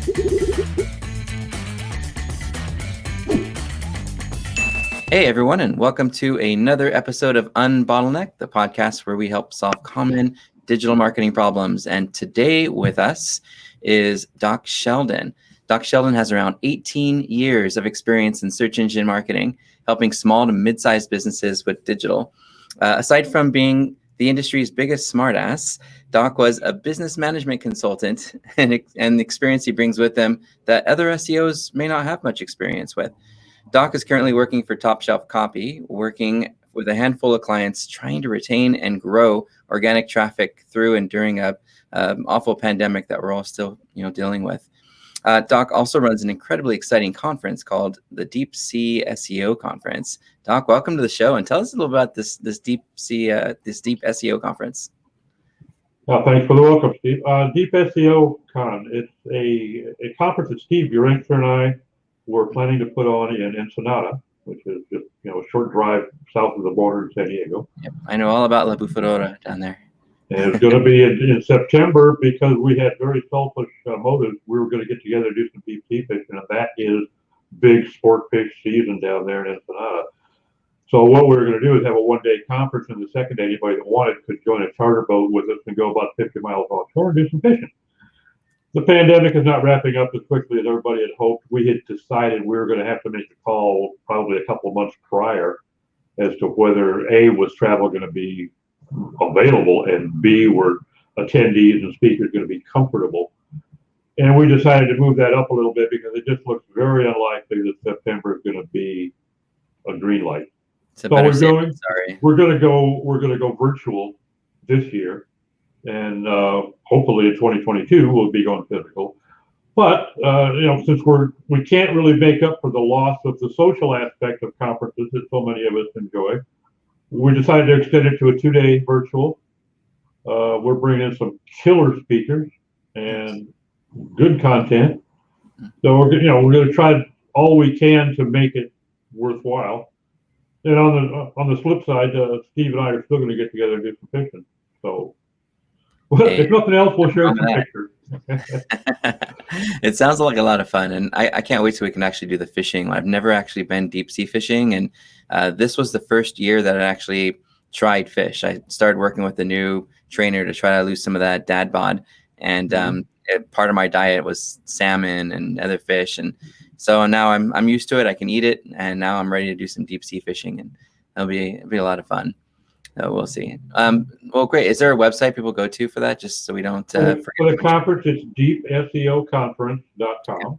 Hey everyone, and welcome to another episode of Unbottleneck, the podcast where we help solve common digital marketing problems. And today with us is Doc Sheldon. Doc Sheldon has around 18 years of experience in search engine marketing, helping small to mid-sized businesses with digital. Aside from being the industry's biggest smartass, Doc was a business management consultant, and the experience he brings with him that other SEOs may not have much experience with. Doc is currently working for Top Shelf Copy, working with a handful of clients, trying to retain and grow organic traffic through and during a awful pandemic that we're all still, dealing with. Doc also runs an incredibly exciting conference called the Deep Sea SEO Conference. Doc, welcome to the show, and tell us a little about this Deep SEO conference. Thanks for the welcome, Steve. Deep SEO Con. It's a conference that Steve Urenker and I were planning to put on in Ensenada, which is just a short drive south of the border in San Diego. Yep, I know all about La Bufadora down there. And it's going to be in September because we had very selfish motives. We were going to get together and do some deep sea fishing, and that is big sport fish season down there in Ensenada. So what we were going to do is have a one-day conference, and the second day, anybody that wanted could join a charter boat with us and go about 50 miles offshore and do some fishing. The pandemic is not wrapping up as quickly as everybody had hoped. We had decided we were going to have to make a call probably a couple of months prior as to whether A, was travel going to be available, and B, were attendees and speakers going to be comfortable. And we decided to move that up a little bit because it just looks very unlikely that September is going to be a green light. So we're going to go virtual this year. And hopefully in 2022 we'll be going physical. But since we can't really make up for the loss of the social aspect of conferences that so many of us enjoy, we decided to extend it to a 2-day virtual. We're bringing in some killer speakers and good content. So we're going to try all we can to make it worthwhile. And on the flip side, Steve and I are still going to get together and do some fishing. So. Well, if nothing else, we'll share some pictures. It sounds like a lot of fun, and I can't wait till we can actually do the fishing. I've never actually been deep sea fishing, and this was the first year that I actually tried fish. I started working with a new trainer to try to lose some of that dad bod, and part of my diet was salmon and other fish, and so now I'm used to it. I can eat it, and now I'm ready to do some deep sea fishing, and it'll be a lot of fun. We'll see. Well, great. Is there a website people go to for that, just so we don't forget? For the conference, it's deepseoconference.com.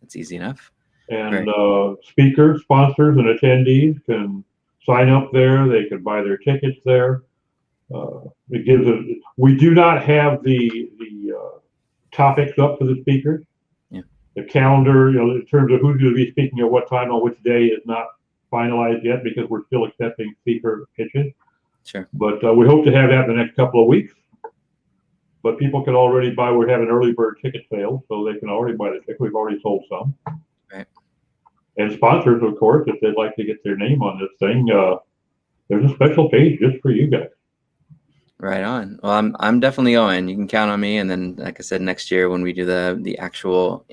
That's easy enough. And speakers, sponsors, and attendees can sign up there. They can buy their tickets there. It gives us. We do not have the topics up for the speakers. Yeah. The calendar, in terms of who's going to be speaking at what time on which day, is not finalized yet because we're still accepting speaker pitches. Sure. But we hope to have that in the next couple of weeks. But people can already buy. We're having early bird ticket sales, so they can already buy the ticket. We've already sold some. Right. And sponsors, of course, if they'd like to get their name on this thing, there's a special page just for you guys. Right on. Well, I'm definitely going. You can count on me. And then, like I said, next year when we do the actual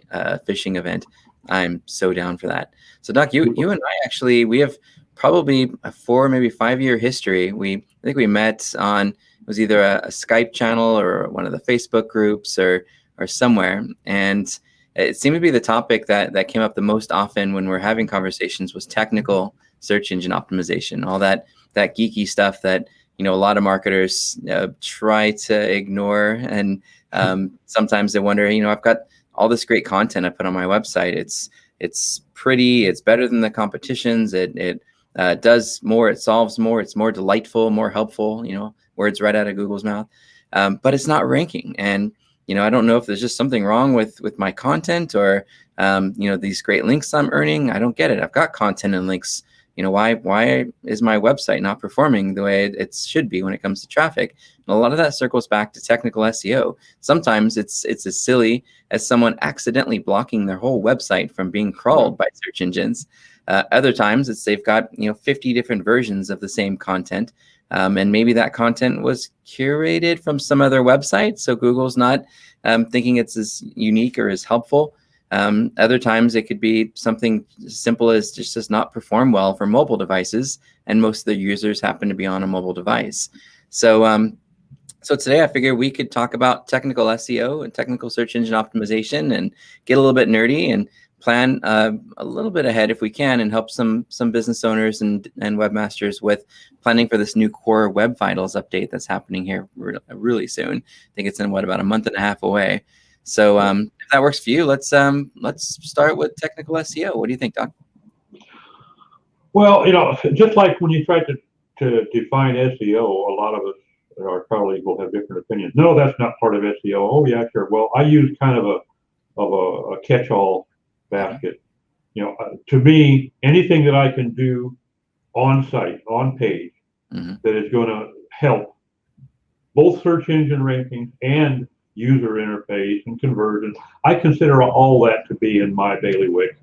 fishing event, I'm so down for that. So, Doc, you and I actually, we have probably a 4, maybe 5-year history. I think we met on, it was either a Skype channel or one of the Facebook groups or somewhere. And it seemed to be the topic that came up the most often when we're having conversations was technical search engine optimization, all that geeky stuff that, a lot of marketers try to ignore. And sometimes they wonder, I've got all this great content I put on my website. It's pretty, it's better than the competition's. It does more, it solves more, it's more delightful, more helpful, words right out of Google's mouth. But it's not ranking. And, I don't know if there's just something wrong with my content or, these great links I'm earning. I don't get it. I've got content and links. Why is my website not performing the way it should be when it comes to traffic? And a lot of that circles back to technical SEO. Sometimes it's as silly as someone accidentally blocking their whole website from being crawled by search engines. Other times they've got 50 different versions of the same content And maybe that content was curated from some other website, so Google's not thinking it's as unique or as helpful. Other times it could be something as simple as just does not perform well for mobile devices, and most of the users happen to be on a mobile device. So so today I figured we could talk about technical SEO and technical search engine optimization and get a little bit nerdy and plan a little bit ahead if we can, and help some business owners and webmasters with planning for this new Core Web Vitals update that's happening here really soon. I think it's in about a month and a half away. So if that works for you, let's start with technical SEO. What do you think, Doc? Well, just like when you try to define SEO, a lot of us, our colleagues, will have different opinions. No, that's not part of SEO. Oh yeah, sure. Well, I use kind of a catch-all basket. To me, anything that I can do on site, on page, that is going to help both search engine rankings and user interface and conversion, I consider all that to be in my bailiwick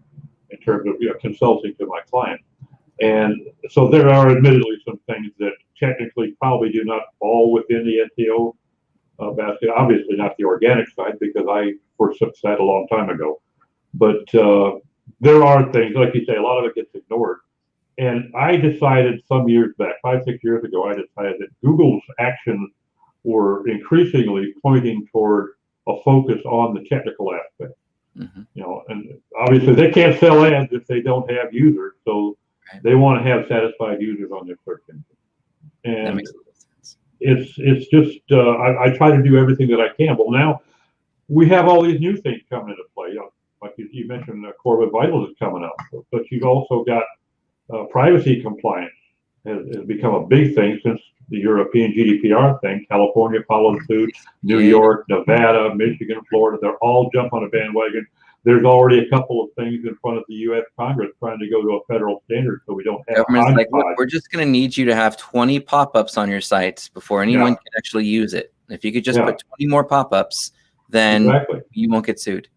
in terms of consulting to my client. And so there are admittedly some things that technically probably do not fall within the SEO basket. Obviously not the organic side, because I forsook that a long time ago. But there are things, like you say, a lot of it gets ignored. And I decided some years back, 5-6 years ago, I decided that Google's actions were increasingly pointing toward a focus on the technical aspect. And obviously they can't sell ads if they don't have users, so they want to have satisfied users on their search engine. And that makes sense. It's just I try to do everything that I can. Well, now we have all these new things coming into play. Like you mentioned, Core Web Vitals is coming up, but you've also got privacy compliance has become a big thing since the European GDPR thing. California followed suit, New York, Nevada, Michigan, Florida, they're all jump on a bandwagon. There's already a couple of things in front of the U.S. Congress trying to go to a federal standard, so we don't have government's like, look, we're just going to need you to have 20 pop-ups on your sites before anyone can actually use it. If you could just put 20 more pop-ups, then you won't get sued.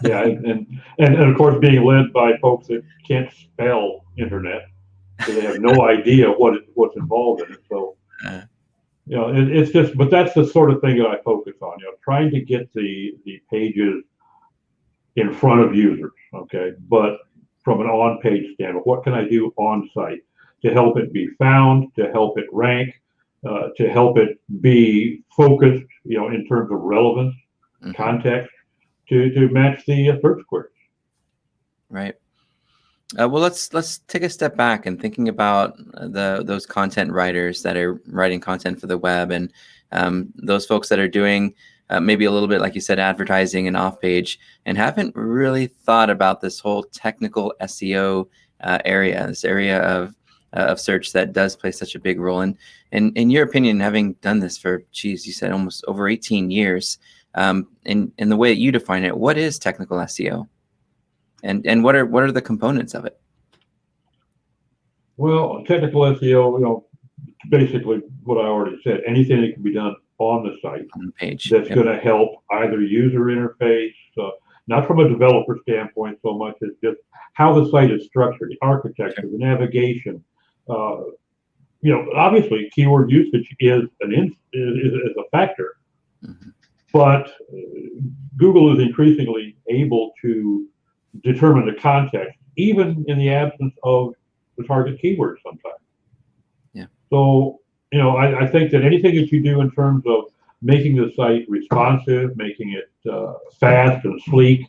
And of course, being led by folks that can't spell internet, so they have no idea what's involved in it. So it's just, but that's the sort of thing that I focus on. Trying to get the pages in front of users, okay? But from an on-page standpoint, what can I do on-site to help it be found, to help it rank, to help it be focused, in terms of relevance, context, to match the search queries. Right. Well, let's take a step back and thinking about those content writers that are writing content for the web, and those folks that are doing maybe a little bit, like you said, advertising and off-page, and haven't really thought about this whole technical SEO area, this area of search that does play such a big role. And in your opinion, having done this for, you said almost over 18 years, in the way that you define it, what is technical SEO? And what are the components of it? Well, technical SEO, basically what I already said, anything that can be done on the site, on the page, that's going to help either user interface, not from a developer standpoint so much as just how the site is structured, the architecture, the navigation. Obviously keyword usage is a factor, but Google is increasingly able to determine the context, even in the absence of the target keywords sometimes. So, I think that anything that you do in terms of making the site responsive, making it fast and sleek,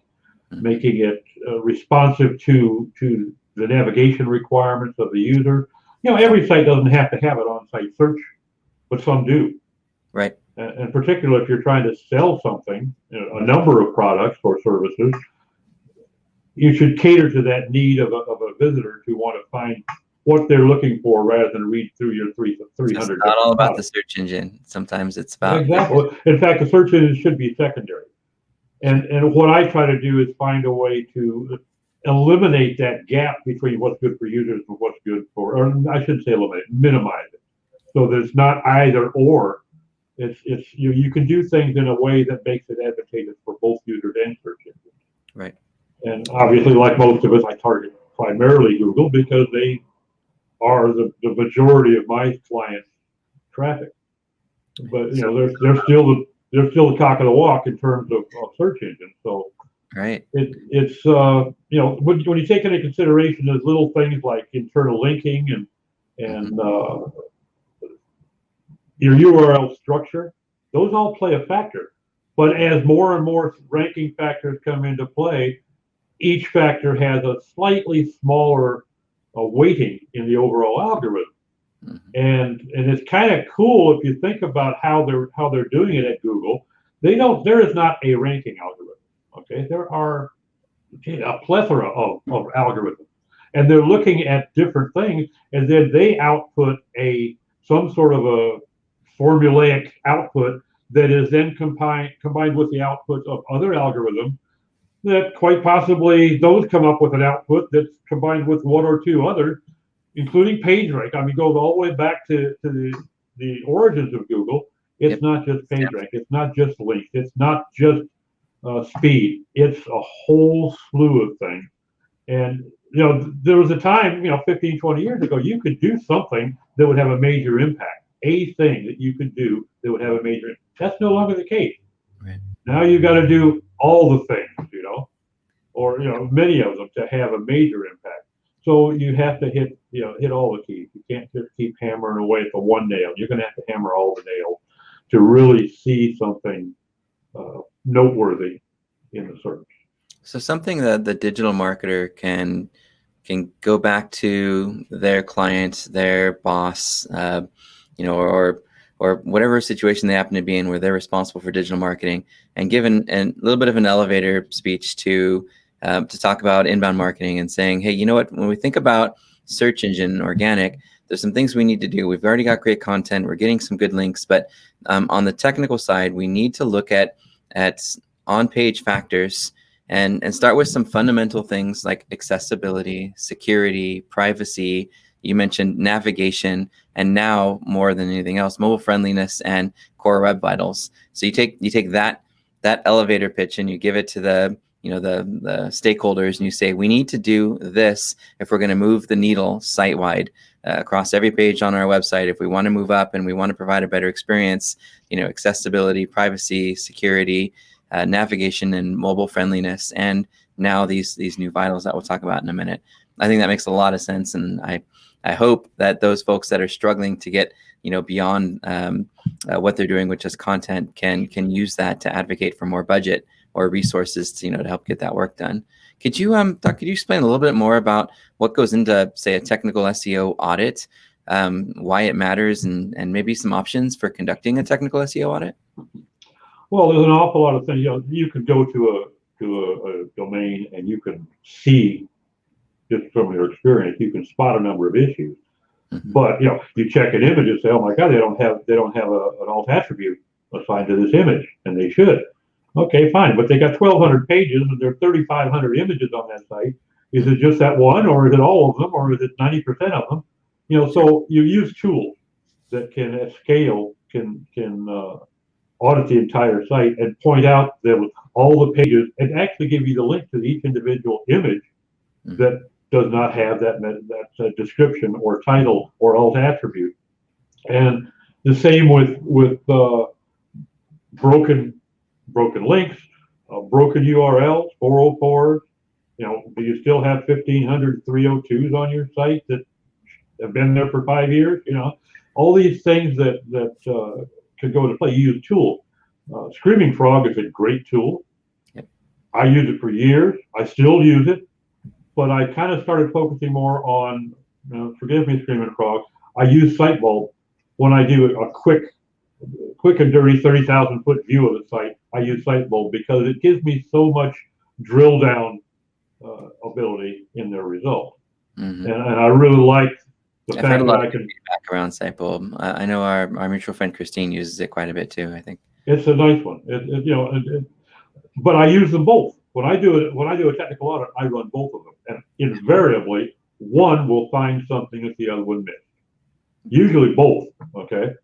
making it responsive to the navigation requirements of the user. Every site doesn't have to have it on-site search, but some do. Right. And particularly if you're trying to sell something, a number of products or services, you should cater to that need of a visitor to want to find what they're looking for rather than read through your 300. It's not all about the search engine. Sometimes it's about In fact, the search engine should be secondary. And what I try to do is find a way to eliminate that gap between what's good for users and what's good for, or I shouldn't say eliminate, minimize it, so that it's not either or. It's you can do things in a way that makes it advantageous for both users and search engines. Right. And obviously, like most of us, I target primarily Google because they are the majority of my clients' traffic. But they're still the cock of the walk in terms of search engines. So right. It's when you take into consideration those little things like internal linking and your URL structure, those all play a factor. But as more and more ranking factors come into play, each factor has a slightly smaller weighting in the overall algorithm. And it's kind of cool if you think about how they're doing it at Google. There is not a ranking algorithm. Okay, there are a plethora of algorithms, and they're looking at different things, and then they output some sort of a formulaic output that is then combined with the outputs of other algorithms that quite possibly those come up with an output that's combined with one or two others, including PageRank. I mean, it goes all the way back to the origins of Google. It's not just PageRank. It's not just links. It's not just speed. It's a whole slew of things. And, there was a time, 15, 20 years ago, you could do something that would have a major impact. A thing that you could do that would have a major impact. That's no longer the case. Right. Now you got to do all the things, or, many of them to have a major impact. So you have to hit all the keys. You can't just keep hammering away at the one nail. You're going to have to hammer all the nails to really see something noteworthy in the search. So something that the digital marketer can go back to their client, their boss, or whatever situation they happen to be in where they're responsible for digital marketing, and give a little bit of an elevator speech to talk about inbound marketing and saying, hey, you know what, when we think about search engine organic, there's some things we need to do. We've already got great content. We're getting some good links, but on the technical side, we need to look at on-page factors and start with some fundamental things like accessibility, security, privacy. You mentioned navigation, and now more than anything else, mobile friendliness and core web vitals. So you take that elevator pitch and you give it to the stakeholders, and you say, we need to do this if we're going to move the needle site-wide across every page on our website. If we want to move up and we want to provide a better experience, accessibility, privacy, security, navigation, and mobile friendliness, and now these new vitals that we'll talk about in a minute. I think that makes a lot of sense, and I hope that those folks that are struggling to get beyond what they're doing with just content can use that to advocate for more budget or resources to help get that work done. Could you Doc, could you explain a little bit more about what goes into, say, a technical SEO audit, why it matters, and maybe some options for conducting a technical SEO audit? Well, there's an awful lot of things. You can go to a domain and you can see, just from your experience, you can spot a number of issues. But you check an image and say, oh my God, they don't have an alt attribute assigned to this image, and they should. Okay, fine, but they got 1,200 pages and there are 3,500 images on that site. Is it just that one, or is it all of them, or is it 90% of them? So you use tools that can, at scale, can audit the entire site and point out that all the pages, and actually give you the link to each individual image that does not have that description or title or alt attribute. And the same with broken links, broken URLs, 404s. Do you still have 1,500 302s on your site that have been there for 5 years? All these things that could go into play. You use tools. Screaming Frog is a great tool. Yep. I use it for years. I still use it, but I kind of started focusing more on, forgive me, Screaming Frog, I use SiteVault when I do a quick and dirty 30,000 foot view of the site. I use SiteVault because it gives me so much drill down ability in their result. And I really like the fact that I can feedback around SiteVault. I know our mutual friend Christine uses it quite a bit too, I think. It's a nice one. But I use them both. When I do a technical audit, I run both of them, and invariably one will find something that the other one missed. Usually both. Okay.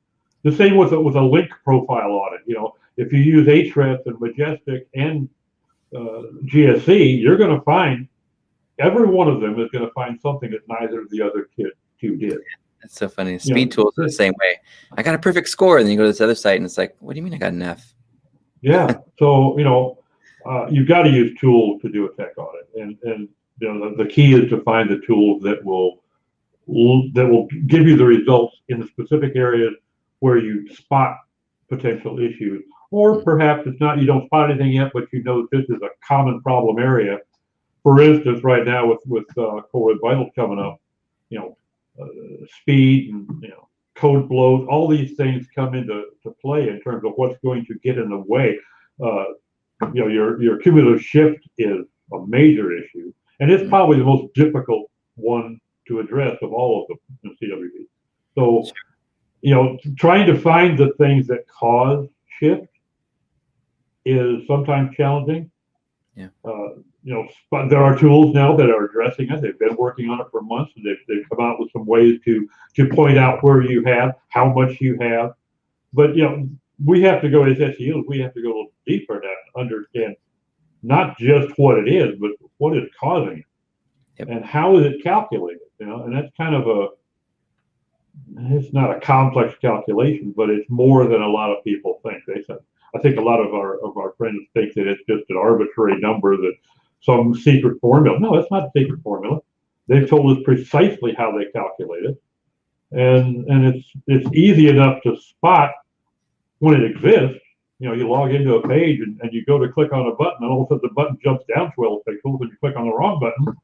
The same with a link profile audit. If you use Ahrefs and Majestic and GSC, you're going to find every one of them is going to find something that neither of the other two did. It's so funny. You know, Speed tools are the same way. I got a perfect score, and then you go to this other site, and it's like, what do you mean I got an F? yeah. So, you've got to use tools to do a tech audit, and the key is to find the tools that will give you the results in the specific areas where you spot potential issues, or perhaps it's not, you don't spot anything yet, but you know this is a common problem area. For instance, right now with Core Web Vitals coming up, speed and code bloat, all these things come into play in terms of what's going to get in the way. Your cumulative shift is a major issue, and it's probably the most difficult one to address of all of the CWB. So, trying to find the things that cause shift is sometimes challenging. Yeah. But there are tools now that are addressing it. They've been working on it for months, and they've come out with some ways to point out where you have, how much you have. But we have to go as SEOs. We have to go a little deeper to understand not just what it is, but what is causing it, yep. And how is it calculated. And that's kind of it's not a complex calculation, but it's more than a lot of people think. I think a lot of our friends think that it's just an arbitrary number, that some secret formula. No, it's not a secret formula. They've told us precisely how they calculate it, and it's easy enough to spot when it exists. You log into a page and you go to click on a button, and all of a sudden the button jumps down 12 pixels, and you click on the wrong button.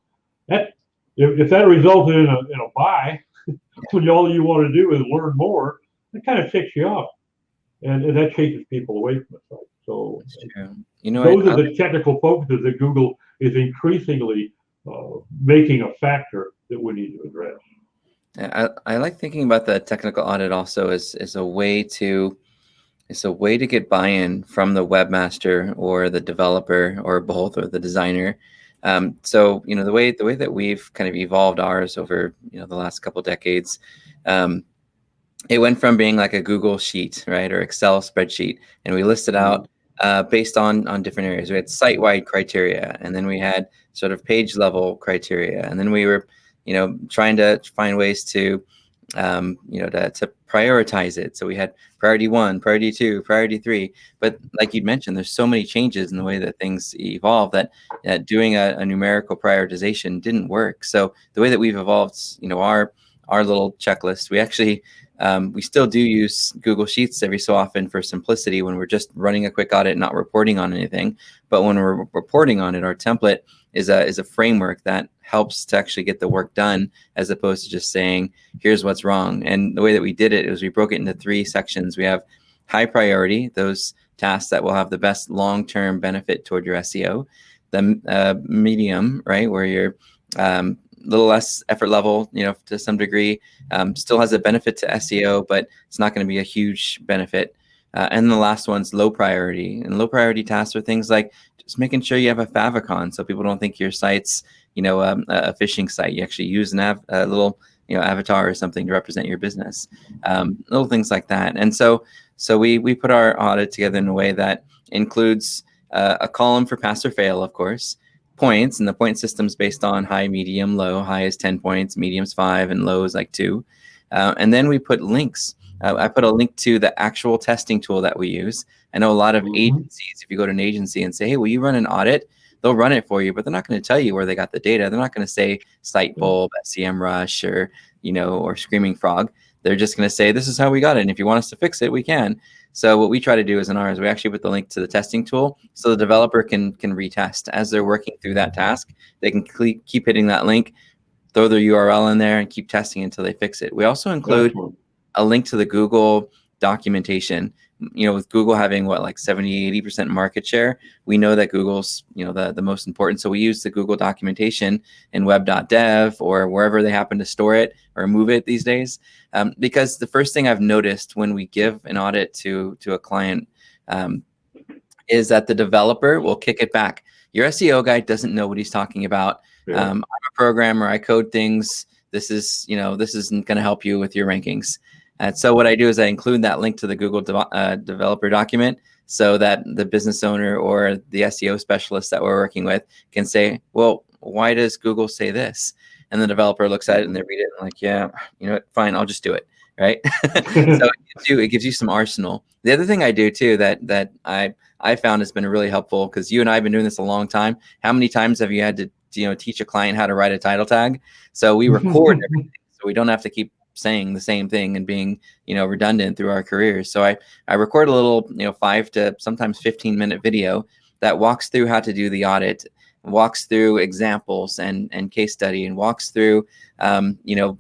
If that resulted in a buy, when all you want to do is learn more, it kind of ticks you off. And that chases people away from the site. So those are the technical focuses that Google is increasingly making a factor that we need to address. I like thinking about the technical audit also as a way to get buy-in from the webmaster or the developer or both, or the designer. So the way that we've kind of evolved ours over the last couple decades. It went from being like a Google sheet, right, or Excel spreadsheet, and we listed out based on different areas. We had site-wide criteria, and then we had sort of page-level criteria, and then we were, trying to find ways to, to prioritize it. So we had priority 1, priority 2, priority 3. But like you'd mentioned, there's so many changes in the way that things evolve that doing a numerical prioritization didn't work. So the way that we've evolved, our little checklist, we actually we still do use Google Sheets every so often for simplicity when we're just running a quick audit, not reporting on anything. But when we're reporting on it, our template is a framework that helps to actually get the work done, as opposed to just saying, here's what's wrong. And the way that we did it is we broke it into 3 sections. We have high priority, those tasks that will have the best long-term benefit toward your SEO. The medium, right, where you're little less effort level, to some degree, still has a benefit to SEO, but it's not going to be a huge benefit. And the last one's low priority. And low priority tasks are things like just making sure you have a favicon, so people don't think your site's, a phishing site. You actually use a little, avatar or something to represent your business. Little things like that. And so we put our audit together in a way that includes a column for pass or fail, of course, points, and the point system's based on high, medium, low. High is 10 points, medium's 5, and low is like 2. And then we put links. I put a link to the actual testing tool that we use. I know a lot of agencies, if you go to an agency and say, hey, will you run an audit? They'll run it for you, but they're not going to tell you where they got the data. They're not going to say Sitebulb, SEMrush, or, or Screaming Frog. They're just going to say, this is how we got it. And if you want us to fix it, we can. So what we try to do is in ours, we actually put the link to the testing tool so the developer can retest as they're working through that task. They can keep hitting that link, throw their URL in there, and keep testing until they fix it. We also include a link to the Google documentation. With Google having like 70-80% market share, we know that Google's the most important. So we use the Google documentation in web.dev or wherever they happen to store it or move it these days. Because the first thing I've noticed when we give an audit to a client is that the developer will kick it back. Your SEO guy doesn't know what he's talking about. Yeah. I'm a programmer. I code things. This isn't going to help you with your rankings. So what I do is I include that link to the Google developer document so that the business owner or the SEO specialist that we're working with can say, well, why does Google say this? and the developer looks at it and they read it and like, yeah, you know what, fine, I'll just do it, right? So it gives you some arsenal. The other thing I do too that I found has been really helpful, because you and I have been doing this a long time. How many times have you had to teach a client how to write a title tag? So we record everything, so we don't have to keep saying the same thing and being redundant through our careers. So I record a little 5 to sometimes 15-minute video that walks through how to do the audit, walks through examples and case study, and walks through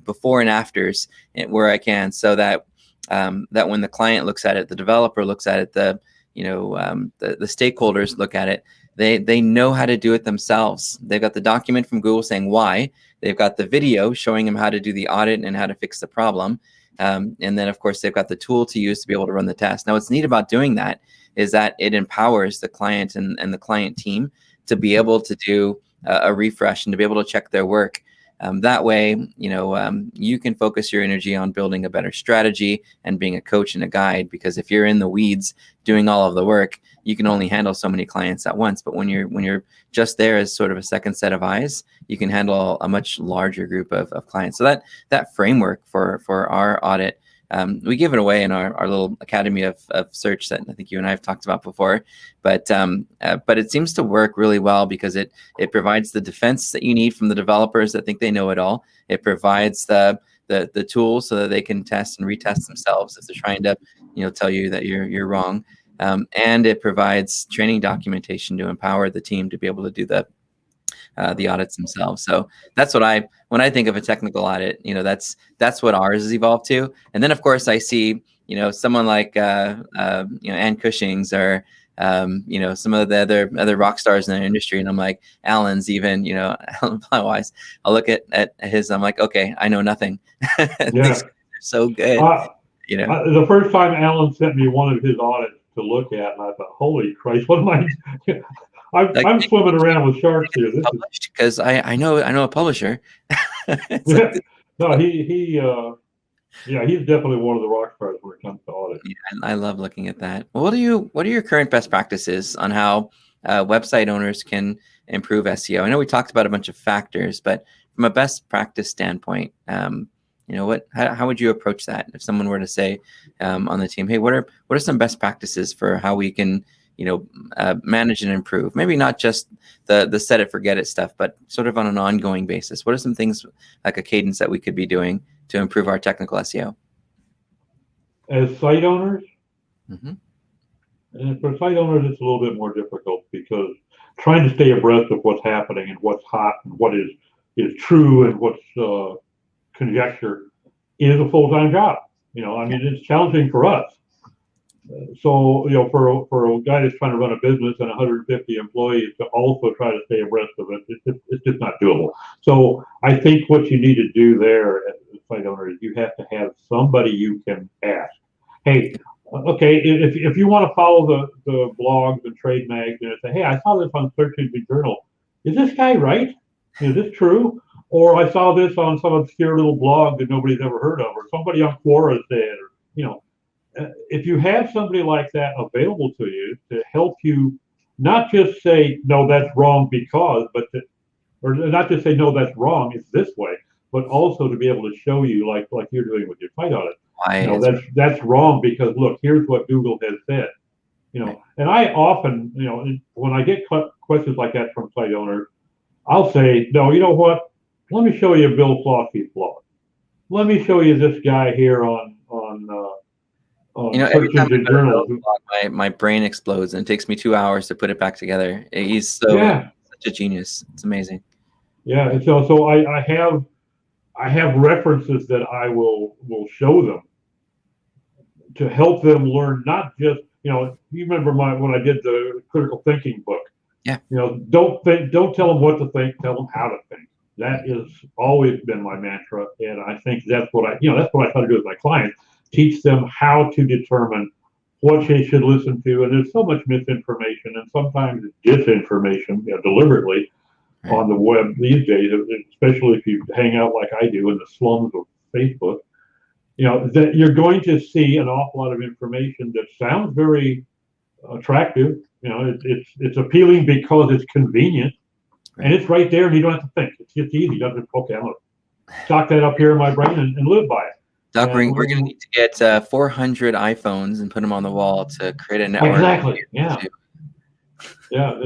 before and afters where I can, so that that when the client looks at it, the developer looks at it, the stakeholders look at it, they know how to do it themselves. They've got the document from Google saying why. They've got the video showing them how to do the audit and how to fix the problem. And then, of course, they've got the tool to use to be able to run the test. Now, what's neat about doing that is that it empowers the client and the client team to be able to do a refresh and to be able to check their work. That way, you can focus your energy on building a better strategy and being a coach and a guide, because if you're in the weeds doing all of the work, you can only handle so many clients at once. But when you're just there as sort of a second set of eyes, you can handle a much larger group of clients. So that framework for our audit, we give it away in our little Academy of Search that I think you and I have talked about before, but it seems to work really well, because it provides the defense that you need from the developers that think they know it all. It provides the tools so that they can test and retest themselves if they're trying to tell you that you're wrong, and it provides training documentation to empower the team to be able to do the audits themselves. So that's what when I think of a technical audit, that's what ours has evolved to. And then, of course, I see, someone like, Ann Cushing's, or, some of the other rock stars in the industry. And I'm like, Alan's even, wise. I'll look at his, I'm like, okay, I know nothing. Yeah. So good. The first time Alan sent me one of his audits to look at, and I thought, holy Christ, what am I? I'm swimming around with sharks here. This published, because I know a publisher. Yeah. No, he's definitely one of the rock stars when it comes to audit. Yeah, I love looking at that. Well, what are your current best practices on how website owners can improve SEO? I know we talked about a bunch of factors, but from a best practice standpoint, how would you approach that if someone were to say on the team, hey, what are some best practices for how we can manage and improve? Maybe not just the set it, forget it stuff, but sort of on an ongoing basis. What are some things, like a cadence, that we could be doing to improve our technical SEO? As site owners, mm-hmm. And for site owners, it's a little bit more difficult, because trying to stay abreast of what's happening and what's hot and what is true and what's conjecture is a full-time job. It's challenging for us. So, for a guy that's trying to run a business and 150 employees to also try to stay abreast of it, it's just not doable. So I think what you need to do there as a site owner is you have to have somebody you can ask. Hey, okay, if you want to follow the blogs and trade mags and say, hey, I saw this on Search Engine Journal. Is this guy right? Is this true? Or I saw this on some obscure little blog that nobody's ever heard of, or somebody on Quora said, or if you have somebody like that available to you to help you, not just say, no, that's wrong because, or not just say, no, that's wrong, it's this way, but also to be able to show you, like you're doing with your site audit. That's wrong because, look, here's what Google has said. And I often, when I get questions like that from site owners, I'll say, no, you know what? Let me show you Bill Flossie's blog. Let me show you this guy here on every time I go to the blog, my brain explodes, and it takes me 2 hours to put it back together. He's such a genius. It's amazing. Yeah, and so I have references that I will show them to help them learn, not just, you remember when I did the critical thinking book. Yeah. Don't tell them what to think, tell them how to think. That has always been my mantra, and I think that's what I try to do with my clients. Teach them how to determine what they should listen to. And there's so much misinformation and sometimes disinformation, deliberately, on the web these days, especially if you hang out like I do in the slums of Facebook. That you're going to see an awful lot of information that sounds very attractive. It's appealing because it's convenient. And it's right there, and you don't have to think. It's just easy. You don't okay, I'm going to stock that up here in my brain and live by it. Doc, we're going to need to get 400 iPhones and put them on the wall to create a network. Exactly, yeah. Yeah,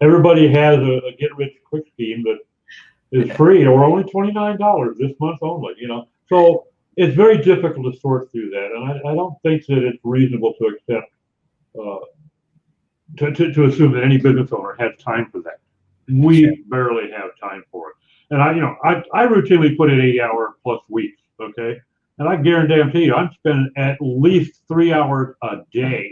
everybody has a get-rich-quick scheme that is free or only $29 this month only, So it's very difficult to sort through that, and I don't think that it's reasonable to accept, to assume that any business owner has time for that. We barely have time for it. And I routinely put in 80-hour plus weeks, okay? And I guarantee you, I'm spending at least 3 hours a day.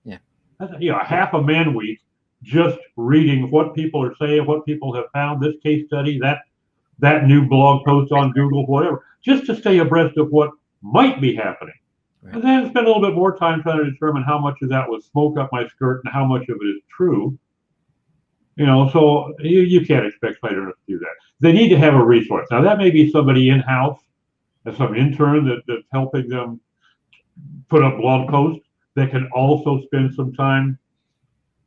Yeah. That's, a half a man week just reading what people are saying, what people have found, this case study, that new blog post on Google, whatever, just to stay abreast of what might be happening. Right. And then spend a little bit more time trying to determine how much of that was smoke up my skirt and how much of it is true. So you can't expect site owners to do that. They need to have a resource. Now, that may be somebody in-house, some intern that's helping them put up blog posts that can also spend some time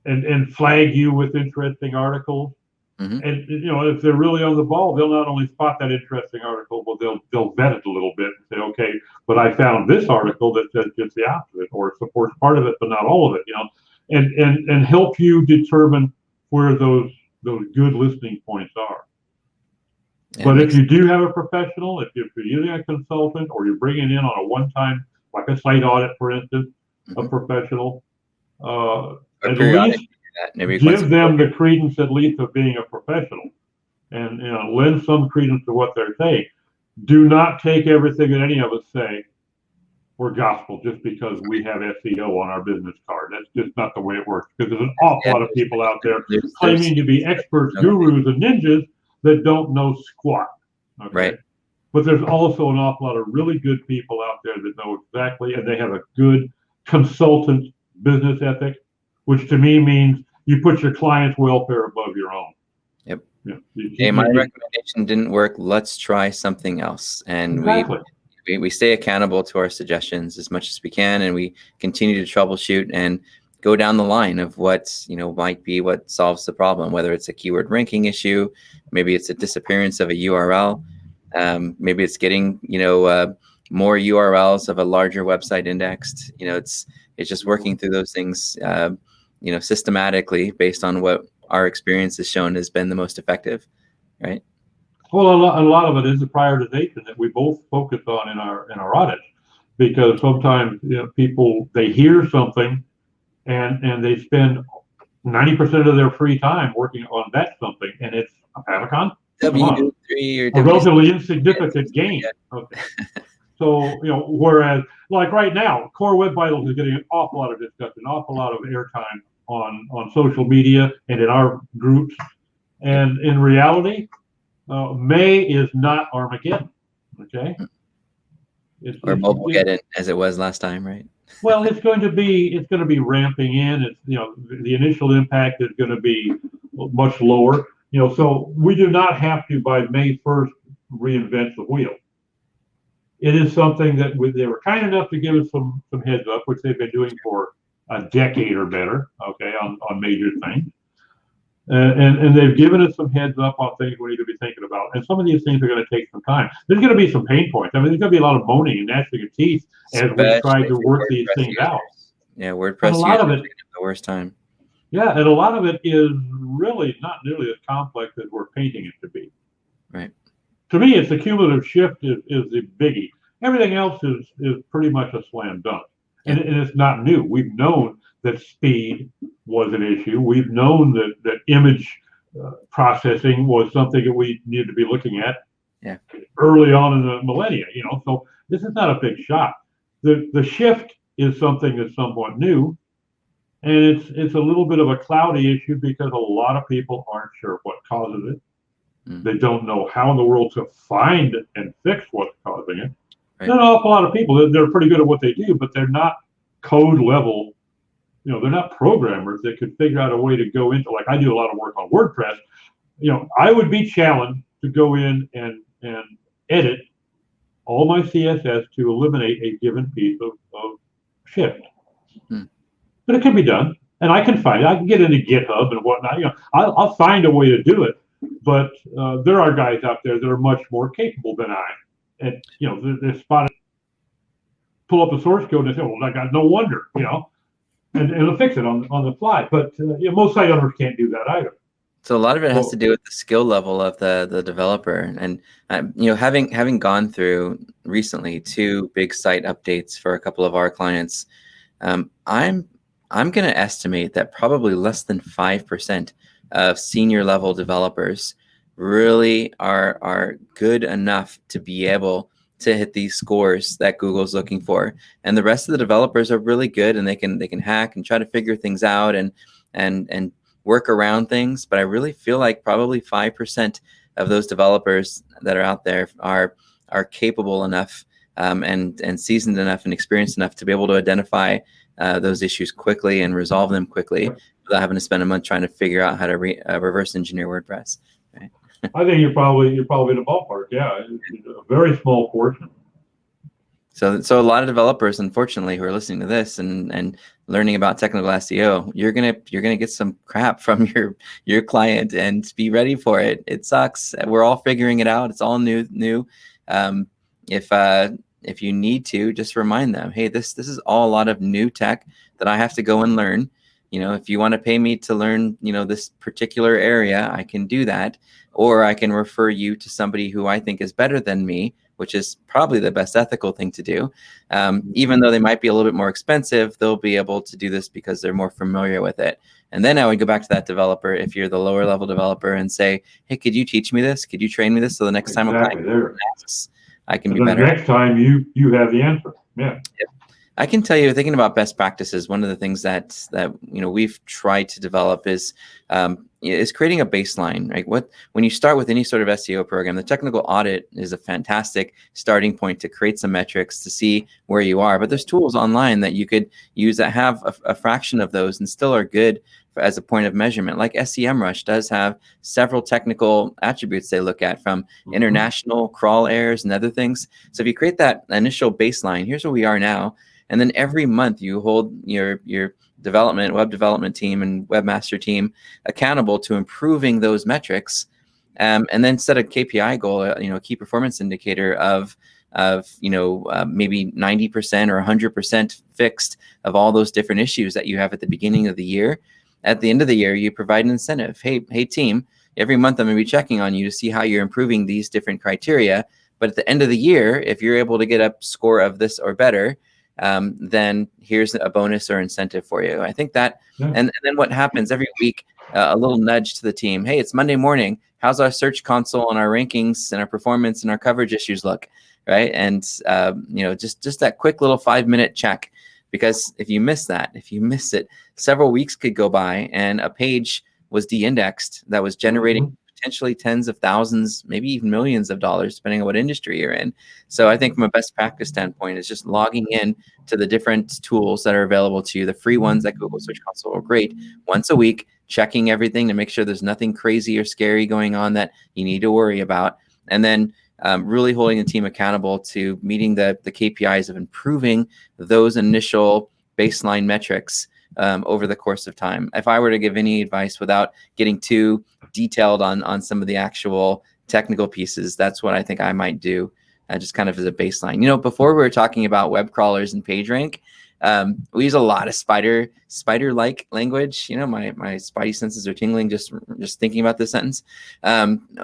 and flag you with interesting articles. Mm-hmm. And if they're really on the ball, they'll not only spot that interesting article, but they'll vet it a little bit and say, okay, but I found this article that says just the opposite, or supports part of it but not all of it. And help you determine where those good listening points are. Yeah, but if you do have a professional, if you're using a consultant, or you're bringing in on a one-time, like a site audit, for instance, mm-hmm. a professional, at least give them the credence at least of being a professional, and lend some credence to what they're saying. Do not take everything that any of us say for gospel just because we have SEO on our business card. That's just not the way it works, because there's an awful lot of people out there claiming to be experts, gurus, and ninjas that don't know squat. Okay? Right. But there's also an awful lot of really good people out there that know exactly, and they have a good consultant business ethic, which to me means you put your client's welfare above your own. Yep. Hey, my recommendation didn't work. Let's try something else. And exactly. we stay accountable to our suggestions as much as we can, and we continue to troubleshoot and go down the line of what might be what solves the problem, whether it's a keyword ranking issue, maybe it's a disappearance of a URL, maybe it's getting more URLs of a larger website indexed. It's just working through those things systematically based on what our experience has shown has been the most effective, right? Well, a lot of it is the prioritization that we both focus on in our audits, because sometimes people, they hear something and they spend 90% of their free time working on that something, and it's a favicon, W3 or a relatively insignificant gain. Okay. So whereas like right now, Core Web Vitals is getting an awful lot of discussion, an awful lot of airtime on social media and in our groups, and in reality, May is not Armageddon. Okay. Or Mobilegeddon, as it was last time, right? Well, it's going to be ramping in. It's the initial impact is going to be much lower. So we do not have to by May 1st reinvent the wheel. It is something that they were kind enough to give us some heads up, which they've been doing for a decade or better. Okay, on major things. And they've given us some heads up on things we need to be thinking about. And some of these things are going to take some time. There's going to be some pain points. I mean, there's going to be a lot of moaning and gnashing of teeth as we try to work these things out. Yeah, WordPress. A lot of it, the worst time. Yeah, and a lot of it is really not nearly as complex as we're painting it to be. Right. To me, it's the cumulative shift is the biggie. Everything else is pretty much a slam dunk. And it's not new. We've known that speed was an issue. We've known that image processing was something that we needed to be looking at early on in the millennia. So this is not a big shock. The shift is something that's somewhat new, and it's a little bit of a cloudy issue because a lot of people aren't sure what causes it. They don't know how in the world to find and fix what's causing it. Right. There's an awful lot of people they're pretty good at what they do, but they're not code level. They're not programmers that could figure out a way to go into, like I do a lot of work on WordPress. I would be challenged to go in and edit all my CSS to eliminate a given piece of shift. But it can be done, and I can get into GitHub and whatnot. I'll find a way to do it. But there are guys out there that are much more capable than I. And, they spot it, pull up the source code and say, well, I got no wonder, and it'll fix it on the fly. But most site owners can't do that either. So a lot of it has to do with the skill level of the developer, and having gone through recently 2 big site updates for a couple of our clients, I'm going to estimate that probably less than 5% of senior level developers really are good enough to be able to hit these scores that Google's looking for, and the rest of the developers are really good, and they can hack and try to figure things out and work around things. But I really feel like probably 5% of those developers that are out there are capable enough and seasoned enough and experienced enough to be able to identify those issues quickly and resolve them quickly without having to spend a month trying to figure out how to reverse engineer WordPress. Right? I think you're probably in the ballpark. Yeah, it's a very small portion. So a lot of developers, unfortunately, who are listening to this and learning about technical SEO, you're gonna get some crap from your client, and be ready for it. It sucks. We're all figuring it out. It's all new. If you need to, just remind them, hey, this is all a lot of new tech that I have to go and learn. If you want to pay me to learn, this particular area, I can do that, or I can refer you to somebody who I think is better than me, which is probably the best ethical thing to do. Even though they might be a little bit more expensive, they'll be able to do this because they're more familiar with it. And then I would go back to that developer, if you're the lower level developer, and say, hey, could you teach me this? Could you train me this? So the next time a client asks, I can be better. Next time you have the answer. Yeah. I can tell you, thinking about best practices, one of the things that we've tried to develop is creating a baseline, right? When you start with any sort of SEO program, the technical audit is a fantastic starting point to create some metrics to see where you are. But there's tools online that you could use that have a fraction of those and still are good as a point of measurement. Like SEMrush does have several technical attributes they look at, from international crawl errors and other things. So if you create that initial baseline, here's where we are now. And then every month you hold your web development team and webmaster team accountable to improving those metrics, and then set a KPI goal, a key performance indicator of maybe 90% or 100% fixed of all those different issues that you have at the beginning of the year. At the end of the year, you provide an incentive. Hey team, every month I'm going to be checking on you to see how you're improving these different criteria. But at the end of the year, if you're able to get a score of this or better, then here's a bonus or incentive for you. I think that, and then what happens every week, a little nudge to the team. Hey, it's Monday morning. How's our search console and our rankings and our performance and our coverage issues look, right? And just that quick little 5-minute check, because if you miss it, several weeks could go by and a page was de-indexed that was generating potentially tens of thousands, maybe even millions of dollars, depending on what industry you're in. So I think from a best practice standpoint, is just logging in to the different tools that are available to you. The free ones like Google Search Console are great. Once a week, checking everything to make sure there's nothing crazy or scary going on that you need to worry about. And then really holding the team accountable to meeting the KPIs of improving those initial baseline metrics over the course of time. If I were to give any advice without getting too detailed on some of the actual technical pieces, that's what I think I might do, just kind of as a baseline. Before we were talking about web crawlers and PageRank, we use a lot of spider-like language. My spidey senses are tingling just thinking about this sentence,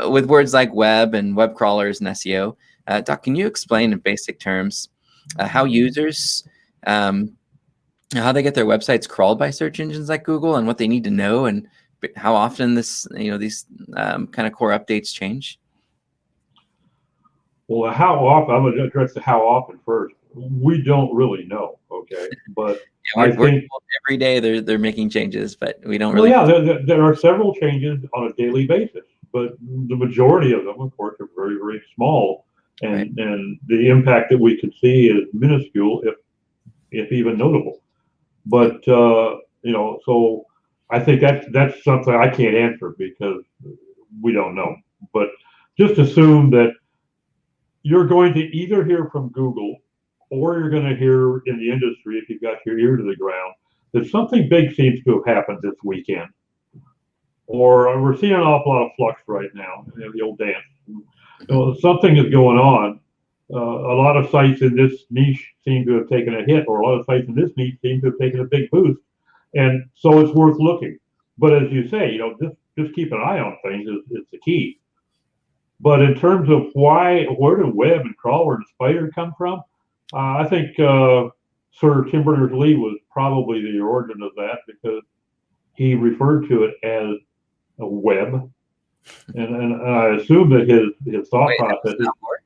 with words like web and web crawlers and SEO. Doc, can you explain in basic terms how users how they get their websites crawled by search engines like Google, and what they need to know, and how often these kind of core updates change? Well, how often? I'm going to address the how often first. We don't really know, okay? But I think every day they're making changes, but we don't really. Well, yeah, there are several changes on a daily basis, but the majority of them, of course, are very, very small, and the impact that we could see is minuscule, if even notable. But so I think that's something I can't answer because we don't know. But just assume that you're going to either hear from Google, or you're going to hear in the industry, if you've got your ear to the ground, that something big seems to have happened this weekend. or we're seeing an awful lot of flux right now, the old dance. Mhm. Something is going on. A lot of sites in this niche seem to have taken a hit, or a lot of sites in this niche seem to have taken a big boost, and so it's worth looking. But as you say, just keep an eye on things is the key. But in terms of where do web and crawler and spider come from? I think Sir Tim Berners-Lee was probably the origin of that, because he referred to it as a web, and I assume that his thought Wait, that process wasn't is. Al Gore?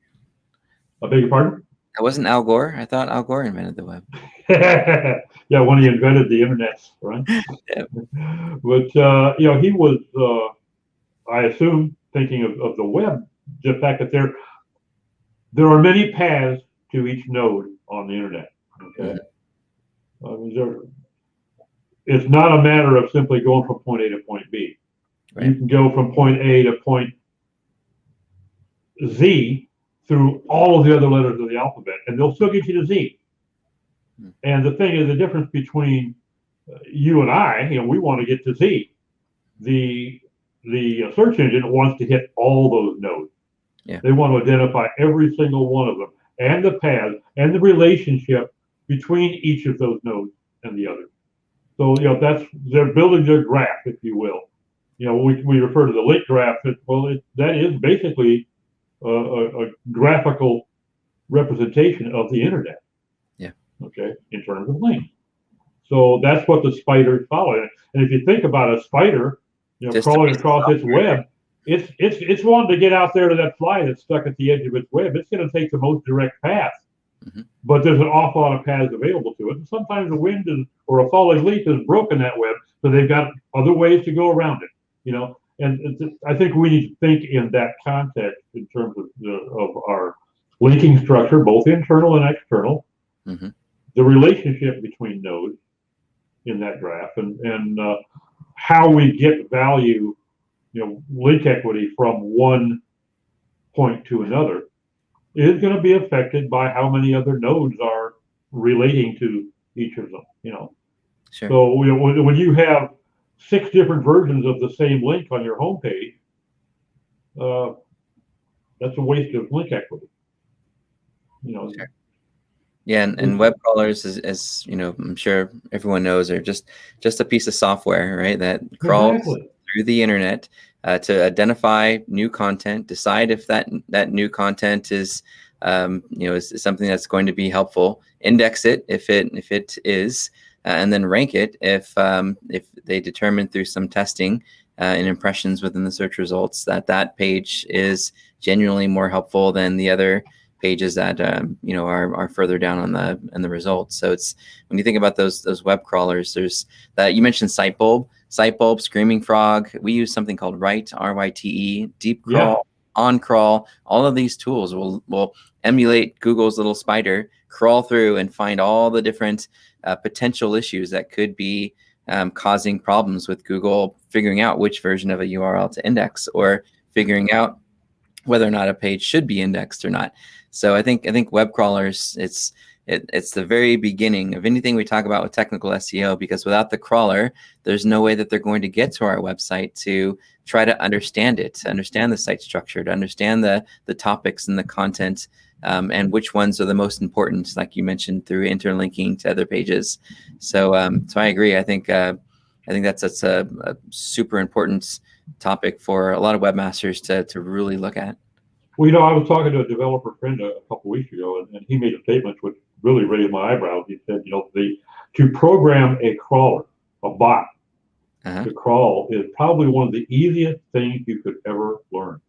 I beg your pardon? That wasn't Al Gore? I thought Al Gore invented the web. Yeah, when he invented the internet, right? Yeah. But he was, I assume, thinking of the web, the fact that there are many paths to each node on the internet. Okay, it's not a matter of simply going from point A to point B. Right. You can go from point A to point Z through all of the other letters of the alphabet, and they'll still get you to Z. And the thing is, the difference between you and I, we want to get to Z. The search engine wants to hit all those nodes. Yeah. They want to identify every single one of them, and the paths, and the relationship between each of those nodes and the other. So they're building their graph, if you will. We refer to the link graph. That is basically a graphical representation of the internet. Yeah. Okay, in terms of links. So that's what the spiders follow. And if you think about a spider, crawling across its web, it's wanting to get out there to that fly that's stuck at the edge of its web. It's going to take the most direct path. Mm-hmm. But there's an awful lot of paths available to it. And sometimes the wind or a falling leaf has broken that web, so they've got other ways to go around it. And I think we need to think in that context in terms of our linking structure, both internal and external, mm-hmm. the relationship between nodes in that graph, and how we get value, link equity from one point to another, is going to be affected by how many other nodes are relating to each of them. Sure. So when you have 6 different versions of the same link on your homepage, that's a waste of link equity. Sure. Yeah, and web crawlers, as I'm sure everyone knows, are just a piece of software, right, that crawls through the internet to identify new content, decide if that new content is is something that's going to be helpful, index it if it is, and then rank it if they determine through some testing and impressions within the search results that page is genuinely more helpful than the other pages that are further down on the results. So it's, when you think about those web crawlers, there's that you mentioned Sitebulb, Screaming Frog. We use something called Ryte, R-Y-T-E, Deep Crawl, On Crawl. All of these tools will emulate Google's little spider, crawl through and find all the different potential issues that could be causing problems with Google figuring out which version of a URL to index, or figuring out whether or not a page should be indexed or not. So I think web crawlers, it's the very beginning of anything we talk about with technical SEO, because without the crawler, there's no way that they're going to get to our website to try to understand it, to understand the site structure, to understand the topics and the content, and which ones are the most important, like you mentioned, through interlinking to other pages. So I agree. I think that's a super important topic for a lot of webmasters to really look at. Well, I was talking to a developer friend a couple weeks ago, and he made a statement which really raised my eyebrows. He said, to program a crawler, a bot, to crawl is probably one of the easiest things you could ever learn.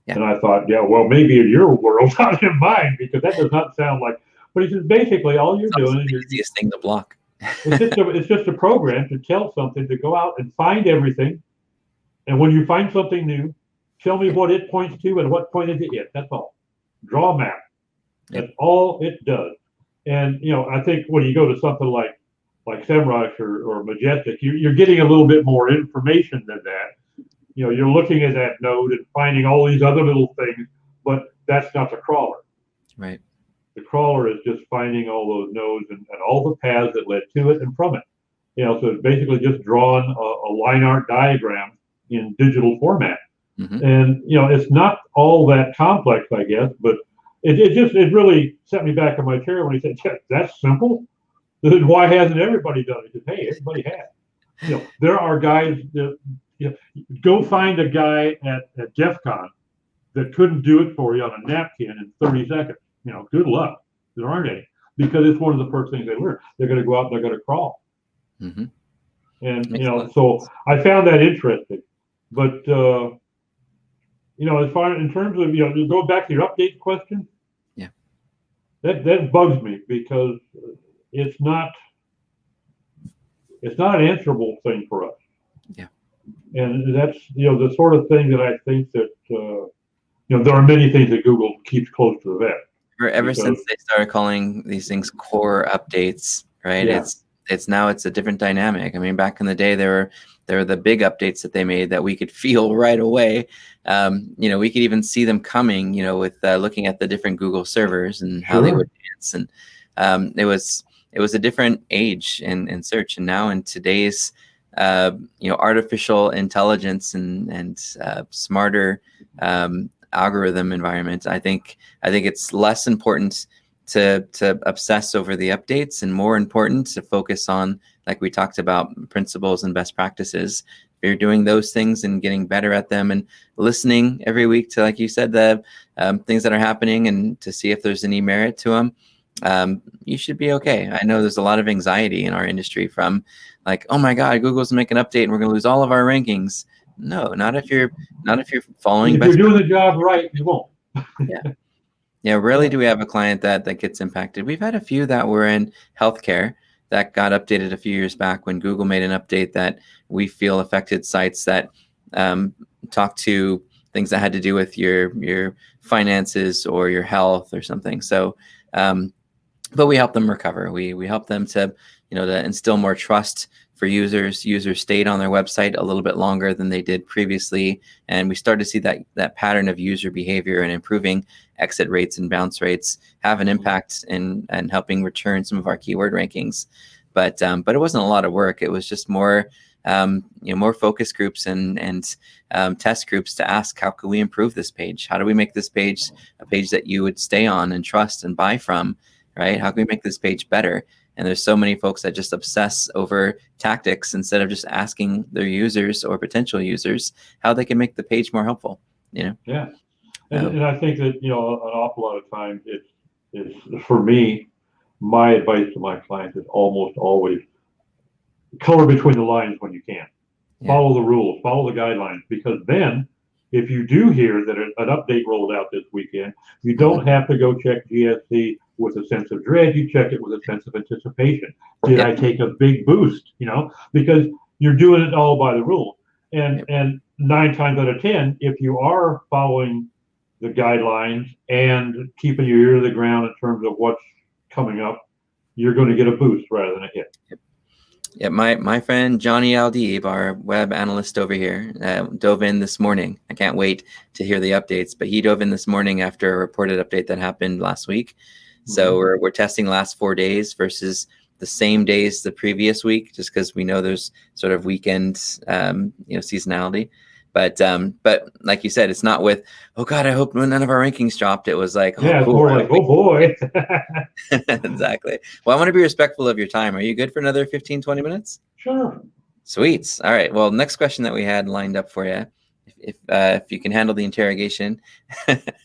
Yeah. And I thought, well, maybe in your world, not in mine, because that does not sound like. But he says basically all you're doing is the easiest thing to block. It's just a program to tell something to go out and find everything, and when you find something new, tell me what it points to and what point is it hit. That's all. Draw a map. That's all it does. And I think when you go to something like SEMrush or Majestic, you're getting a little bit more information than that. You're looking at that node and finding all these other little things, but that's not the crawler. Right. The crawler is just finding all those nodes and all the paths that led to it and from it. So it's basically just drawing a line art diagram in digital format. Mm-hmm. And, it's not all that complex, I guess, but it really set me back in my chair when he said, yeah, that's simple. Then why hasn't everybody done it? He said, hey, everybody has. There are guys that, go find a guy at DEF CON that couldn't do it for you on a napkin in 30 seconds. Good luck. There aren't any, because it's one of the first things they learn. They're going to go out and they're going to crawl. Mm-hmm. And, so I found that interesting. But, as far in terms of, to go back to your update question, yeah, that bugs me, because it's not an answerable thing for us. Yeah. And that's, the sort of thing that I think that, there are many things that Google keeps close to the vest. Ever since they started calling these things core updates, right? Yeah. It's a different dynamic. I mean, back in the day, there were the big updates that they made that we could feel right away. We could even see them coming, with looking at the different Google servers and how they would dance. And it was a different age in search. And now in today's artificial intelligence and smarter algorithm environment, I think it's less important to obsess over the updates and more important to focus on, like we talked about, principles and best practices. If you're doing those things and getting better at them and listening every week to, like you said, the things that are happening and to see if there's any merit to them, you should be okay. I know there's a lot of anxiety in our industry from like, oh my God, Google's making an update and we're going to lose all of our rankings. No, not if you're following. If you're doing the job right, you won't. Yeah, rarely do we have a client that gets impacted. We've had a few that were in healthcare that got updated a few years back when Google made an update that we feel affected sites that talk to things that had to do with your finances or your health or something. So, but we help them recover. We help them to instill more trust for users. Users stayed on their website a little bit longer than they did previously, and we started to see that pattern of user behavior and improving exit rates and bounce rates have an impact in helping return some of our keyword rankings. But it wasn't a lot of work. It was just more more focus groups and test groups to ask, how can we improve this page? How do we make this page a page that you would stay on and trust and buy from, right? How can we make this page better? And there's so many folks that just obsess over tactics instead of just asking their users or potential users how they can make the page more helpful. Yeah, and I think that an awful lot of times it's for me, my advice to my clients is almost always color between the lines when you can. Yeah. Follow the rules, follow the guidelines, because then if you do hear that an update rolled out this weekend, you don't have to go check GSC with a sense of dread. You check it with a sense of anticipation. Did I take a big boost? Because you're doing it all by the rules. And 9 times out of 10, if you are following the guidelines and keeping your ear to the ground in terms of what's coming up, you're going to get a boost rather than a hit. Yeah, my friend Johnny Aldib, our web analyst over here, dove in this morning. I can't wait to hear the updates, but he dove in this morning after a reported update that happened last week. So we're testing last 4 days versus the same days the previous week, just because we know there's sort of weekend seasonality. But like you said, it's not with, oh God, I hope none of our rankings dropped. It was like, it's more like, oh boy. Exactly. Well, I want to be respectful of your time. Are you good for another 15, 20 minutes? Sure. Sweet. All right. Well, next question that we had lined up for you, if you can handle the interrogation,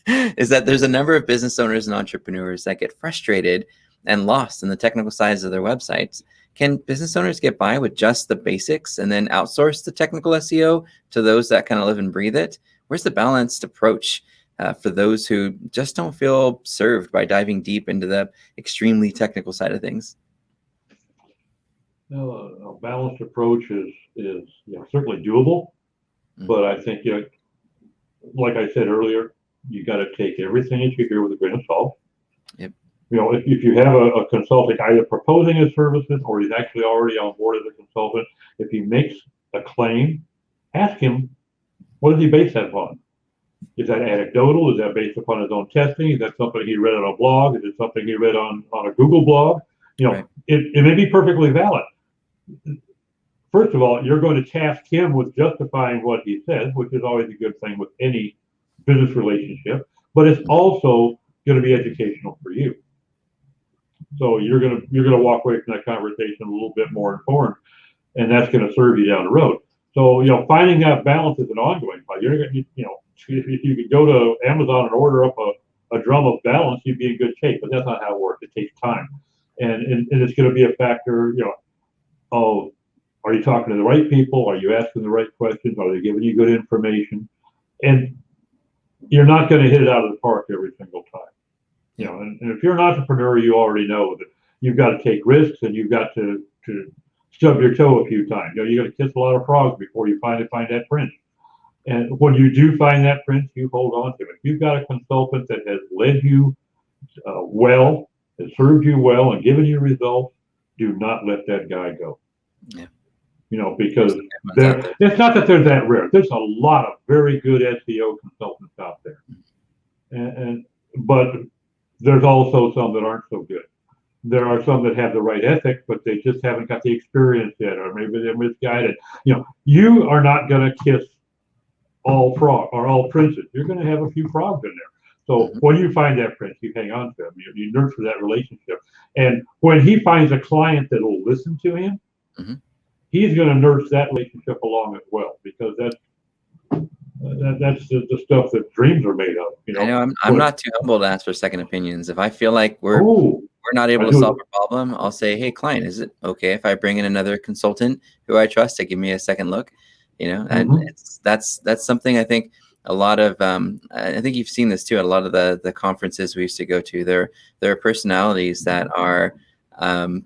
is that there's a number of business owners and entrepreneurs that get frustrated and lost in the technical sides of their websites. Can business owners get by with just the basics and then outsource the technical SEO to those that kind of live and breathe it? Where's the balanced approach for those who just don't feel served by diving deep into the extremely technical side of things? A balanced approach is certainly doable, but I think like I said earlier, you got to take everything that you hear with a grain of salt. Yep. If you have a consultant either proposing his services or he's actually already on board as a consultant, if he makes a claim, ask him, what does he base that upon? Is that anecdotal? Is that based upon his own testing? Is that something he read on a blog? Is it something he read on a Google blog? Right. It may be perfectly valid. first of all, you're going to task him with justifying what he says, which is always a good thing with any business relationship, but it's also going to be educational for you. So you're going to walk away from that conversation a little bit more informed, and that's going to serve you down the road. So, finding that balance is an ongoing fight. You're going to, if you could go to Amazon and order up a drum of balance, you'd be in good shape, but that's not how it works. It takes time. And it's going to be a factor, of, are you talking to the right people? Are you asking the right questions? Are they giving you good information? And you're not going to hit it out of the park every single time. And if you're an entrepreneur, you already know that you've got to take risks and you've got to stub your toe a few times. You got to kiss a lot of frogs before you finally find that prince. And when you do find that prince, you hold on to it. If you've got a consultant that has led you well, has served you well, and given you results, do not let that guy go. Yeah. Because it's not that they're that rare. There's a lot of very good SEO consultants out there, but there's also some that aren't so good. There are some that have the right ethic, but they just haven't got the experience yet, or maybe they're misguided. You are not going to kiss all frog or all princes. You're going to have a few frogs in there. So when you find that prince, you hang on to him. You nurture that relationship. And when he finds a client that will listen to him, he's going to nurse that relationship along as well, because that's the stuff that dreams are made of. I know I'm not too humble to ask for second opinions. If I feel like we're not able to solve a problem, I'll say, hey, client, is it okay if I bring in another consultant who I trust to give me a second look? And that's something I think a lot of, I think you've seen this too at a lot of the conferences we used to go to. There are personalities that are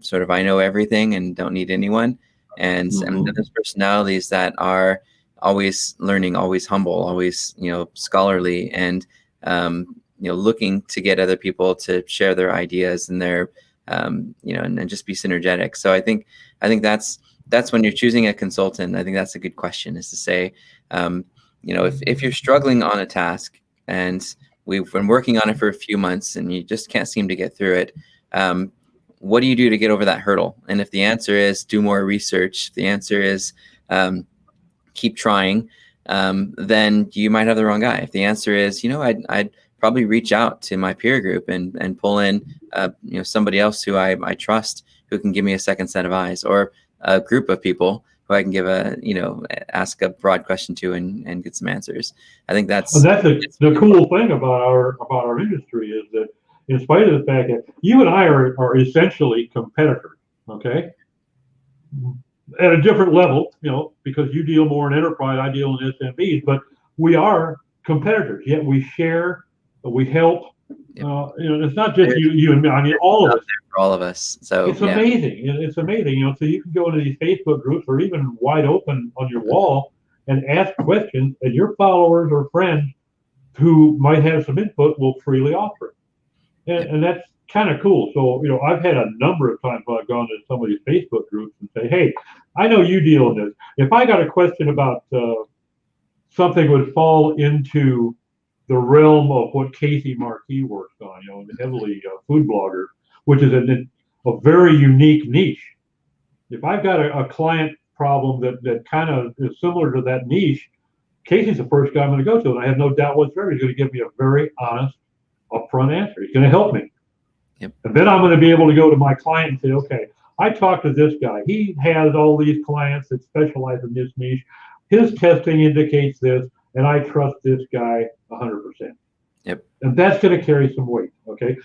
sort of, I know everything and don't need anyone. And there's personalities that are always learning, always humble, always, scholarly, and, looking to get other people to share their ideas and their, and just be synergetic. So I think that's when you're choosing a consultant, I think that's a good question, is to say, if you're struggling on a task and we've been working on it for a few months and you just can't seem to get through it, what do you do to get over that hurdle? And if the answer is do more research, if the answer is keep trying, then you might have the wrong guy. If the answer is, I'd probably reach out to my peer group and pull in, somebody else who I trust, who can give me a second set of eyes, or a group of people who I can give ask a broad question to and get some answers. I think that's the cool thing about our industry, is that in spite of the fact that you and I are essentially competitors, okay? At a different level, because you deal more in enterprise, I deal in SMBs, but we are competitors, yet we share, we help. It's not just you and me. I mean, all of us. For all of us. So it's amazing. It's amazing. So you can go into these Facebook groups, or even wide open on your wall, and ask questions, and your followers or friends who might have some input will freely offer it. And that's kind of cool. So, I've had a number of times when I've gone to some of these Facebook groups and say, hey, I know you deal in this. If I got a question about something would fall into the realm of what Casey Marquis works on, heavily food blogger, which is a very unique niche. If I've got a client problem that kind of is similar to that niche, Casey's the first guy I'm going to go to, and I have no doubt whatsoever he's going to give me a very honest, upfront answer. He's going to help me. Yep. And then I'm going to be able to go to my client and say, okay, I talked to this guy. He has all these clients that specialize in this niche. His testing indicates this, and I trust this guy 100%. Yep. And that's going to carry some weight. Okay.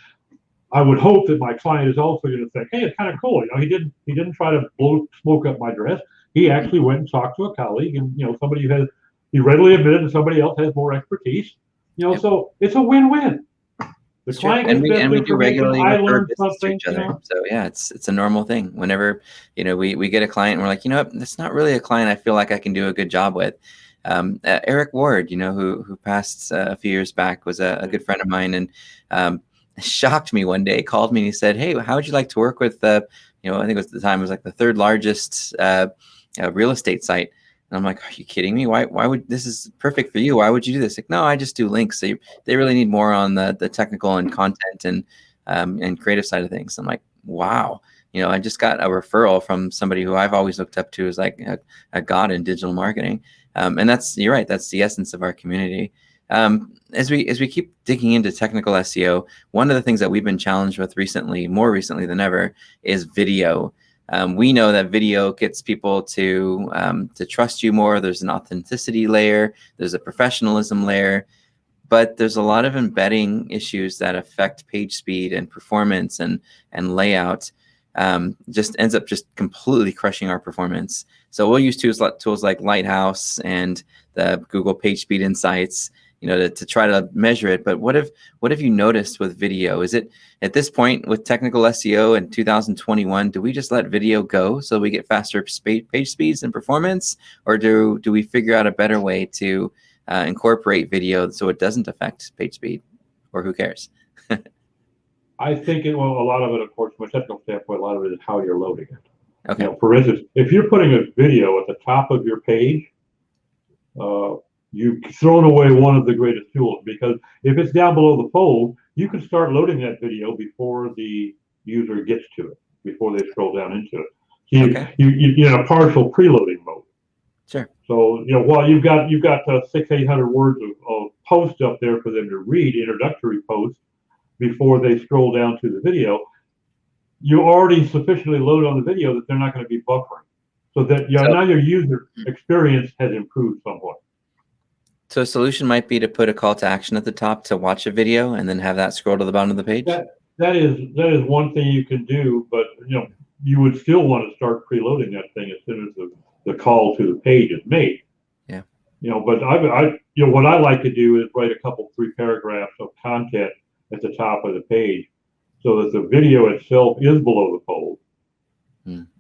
I would hope that my client is also going to think, hey, it's kind of cool. He didn't try to blow smoke up my dress. He actually went and talked to a colleague, and somebody who he readily admitted that somebody else has more expertise. Yep. So it's a win-win. The client and we do regularly refer business to each other. So yeah, it's a normal thing. Whenever we get a client, and we're like, that's not really a client I feel like I can do a good job with. Eric Ward, who passed a few years back, was a good friend of mine, and shocked me one day. Called me and he said, hey, how would you like to work with I think it was at the time, it was like the third largest real estate site. And I'm like, are you kidding me? Why would, this is perfect for you. Why would you do this? Like, no, I just do links. They really need more on the technical and content and creative side of things. I'm like, wow. I just got a referral from somebody who I've always looked up to as like a god in digital marketing. And you're right, that's the essence of our community. As we keep digging into technical SEO, one of the things that we've been challenged with recently, more recently than ever, is video. We know that video gets people to trust you more. There's an authenticity layer, there's a professionalism layer, but there's a lot of embedding issues that affect page speed and performance and layout. Just ends up just completely crushing our performance. So we'll use tools like Lighthouse and the Google Page Speed Insights, to try to measure it. But what have you noticed with video? Is it at this point with technical SEO in 2021, do we just let video go so we get faster page speeds and performance, or do we figure out a better way to incorporate video so it doesn't affect page speed, or who cares? I think a lot of it, of course, from a technical standpoint, a lot of it is how you're loading it. Okay. For instance, if you're putting a video at the top of your page, you've thrown away one of the greatest tools, because if it's down below the fold, you can start loading that video before the user gets to it, before they scroll down into it. You're in a partial preloading mode. Sure. So while you've got 600-800 words of post up there for them to read, introductory posts, before they scroll down to the video, you already sufficiently loaded on the video that they're not going to be buffering. So that now your user experience has improved somewhat. So a solution might be to put a call to action at the top to watch a video and then have that scroll to the bottom of the page. That is one thing you can do, but you would still want to start preloading that thing as soon as the call to the page is made. Yeah. But what I like to do is write a couple, 3 paragraphs of content at the top of the page, so that the video itself is below the fold.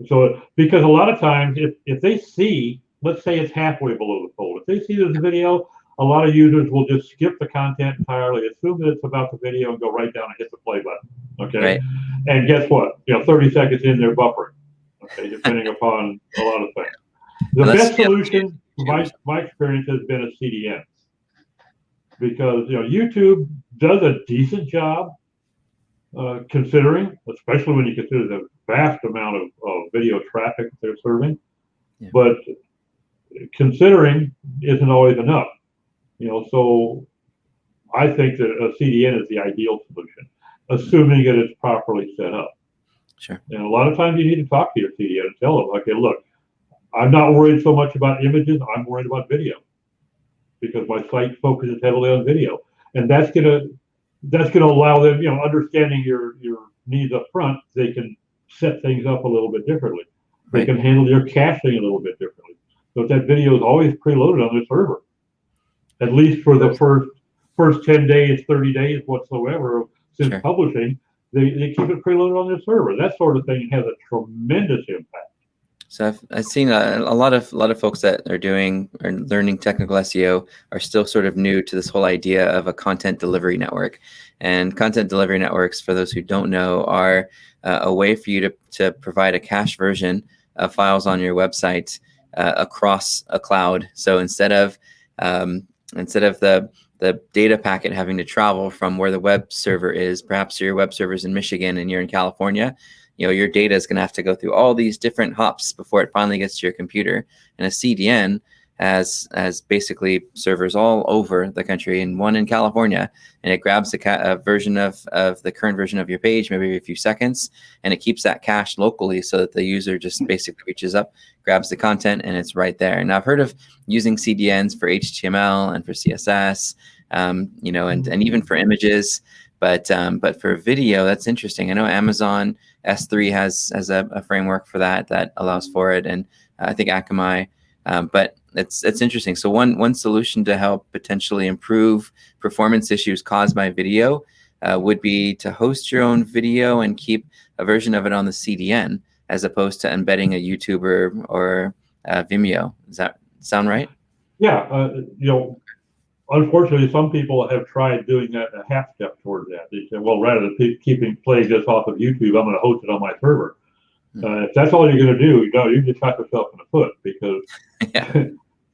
So, because a lot of times, if they see, let's say it's halfway below the fold, if they see there's a video, a lot of users will just skip the content entirely, assume that it's about the video, and go right down and hit the play button. Okay. Right. And guess what? 30 seconds in, they're buffering. Okay, depending upon a lot of things. The best solution, my experience, has been a CDN, because YouTube does a decent job, considering, especially when you consider the vast amount of video traffic they're serving. Yeah. But considering isn't always enough. So I think that a CDN is the ideal solution, assuming that it's properly set up. Sure. And a lot of times you need to talk to your CDN and tell them, okay, look, I'm not worried so much about images, I'm worried about video, because my site focuses heavily on video. And that's gonna allow them, understanding your needs up front, they can set things up a little bit differently. They can handle your caching a little bit differently. So that video is always preloaded on the server, at least for the first 10 days, 30 days whatsoever since publishing. They keep it preloaded on their server. That sort of thing has a tremendous impact. So I've seen a lot of folks that are learning technical SEO are still sort of new to this whole idea of a content delivery network. And content delivery networks, for those who don't know, are a way for you to provide a cache version of files on your website across a cloud. So instead of the data packet having to travel from where the web server is, perhaps your web server is in Michigan and you're in California, your data is going to have to go through all these different hops before it finally gets to your computer. And a CDN has basically servers all over the country, and one in California, and it grabs a version of the current version of your page, maybe a few seconds, and it keeps that cache locally so that the user just basically reaches up, grabs the content, and it's right there. And I've heard of using CDNs for HTML and for CSS, and even for images. But for video, that's interesting. I know Amazon S3 has a framework for that allows for it, and I think Akamai. But it's interesting. So one solution to help potentially improve performance issues caused by video would be to host your own video and keep a version of it on the CDN, as opposed to embedding a YouTuber or Vimeo. Does that sound right? Yeah, unfortunately, some people have tried doing that, a half step towards that. They said, well, rather than playing this off of YouTube, I'm going to host it on my server. If that's all you're going to do, you just shot yourself in the foot, because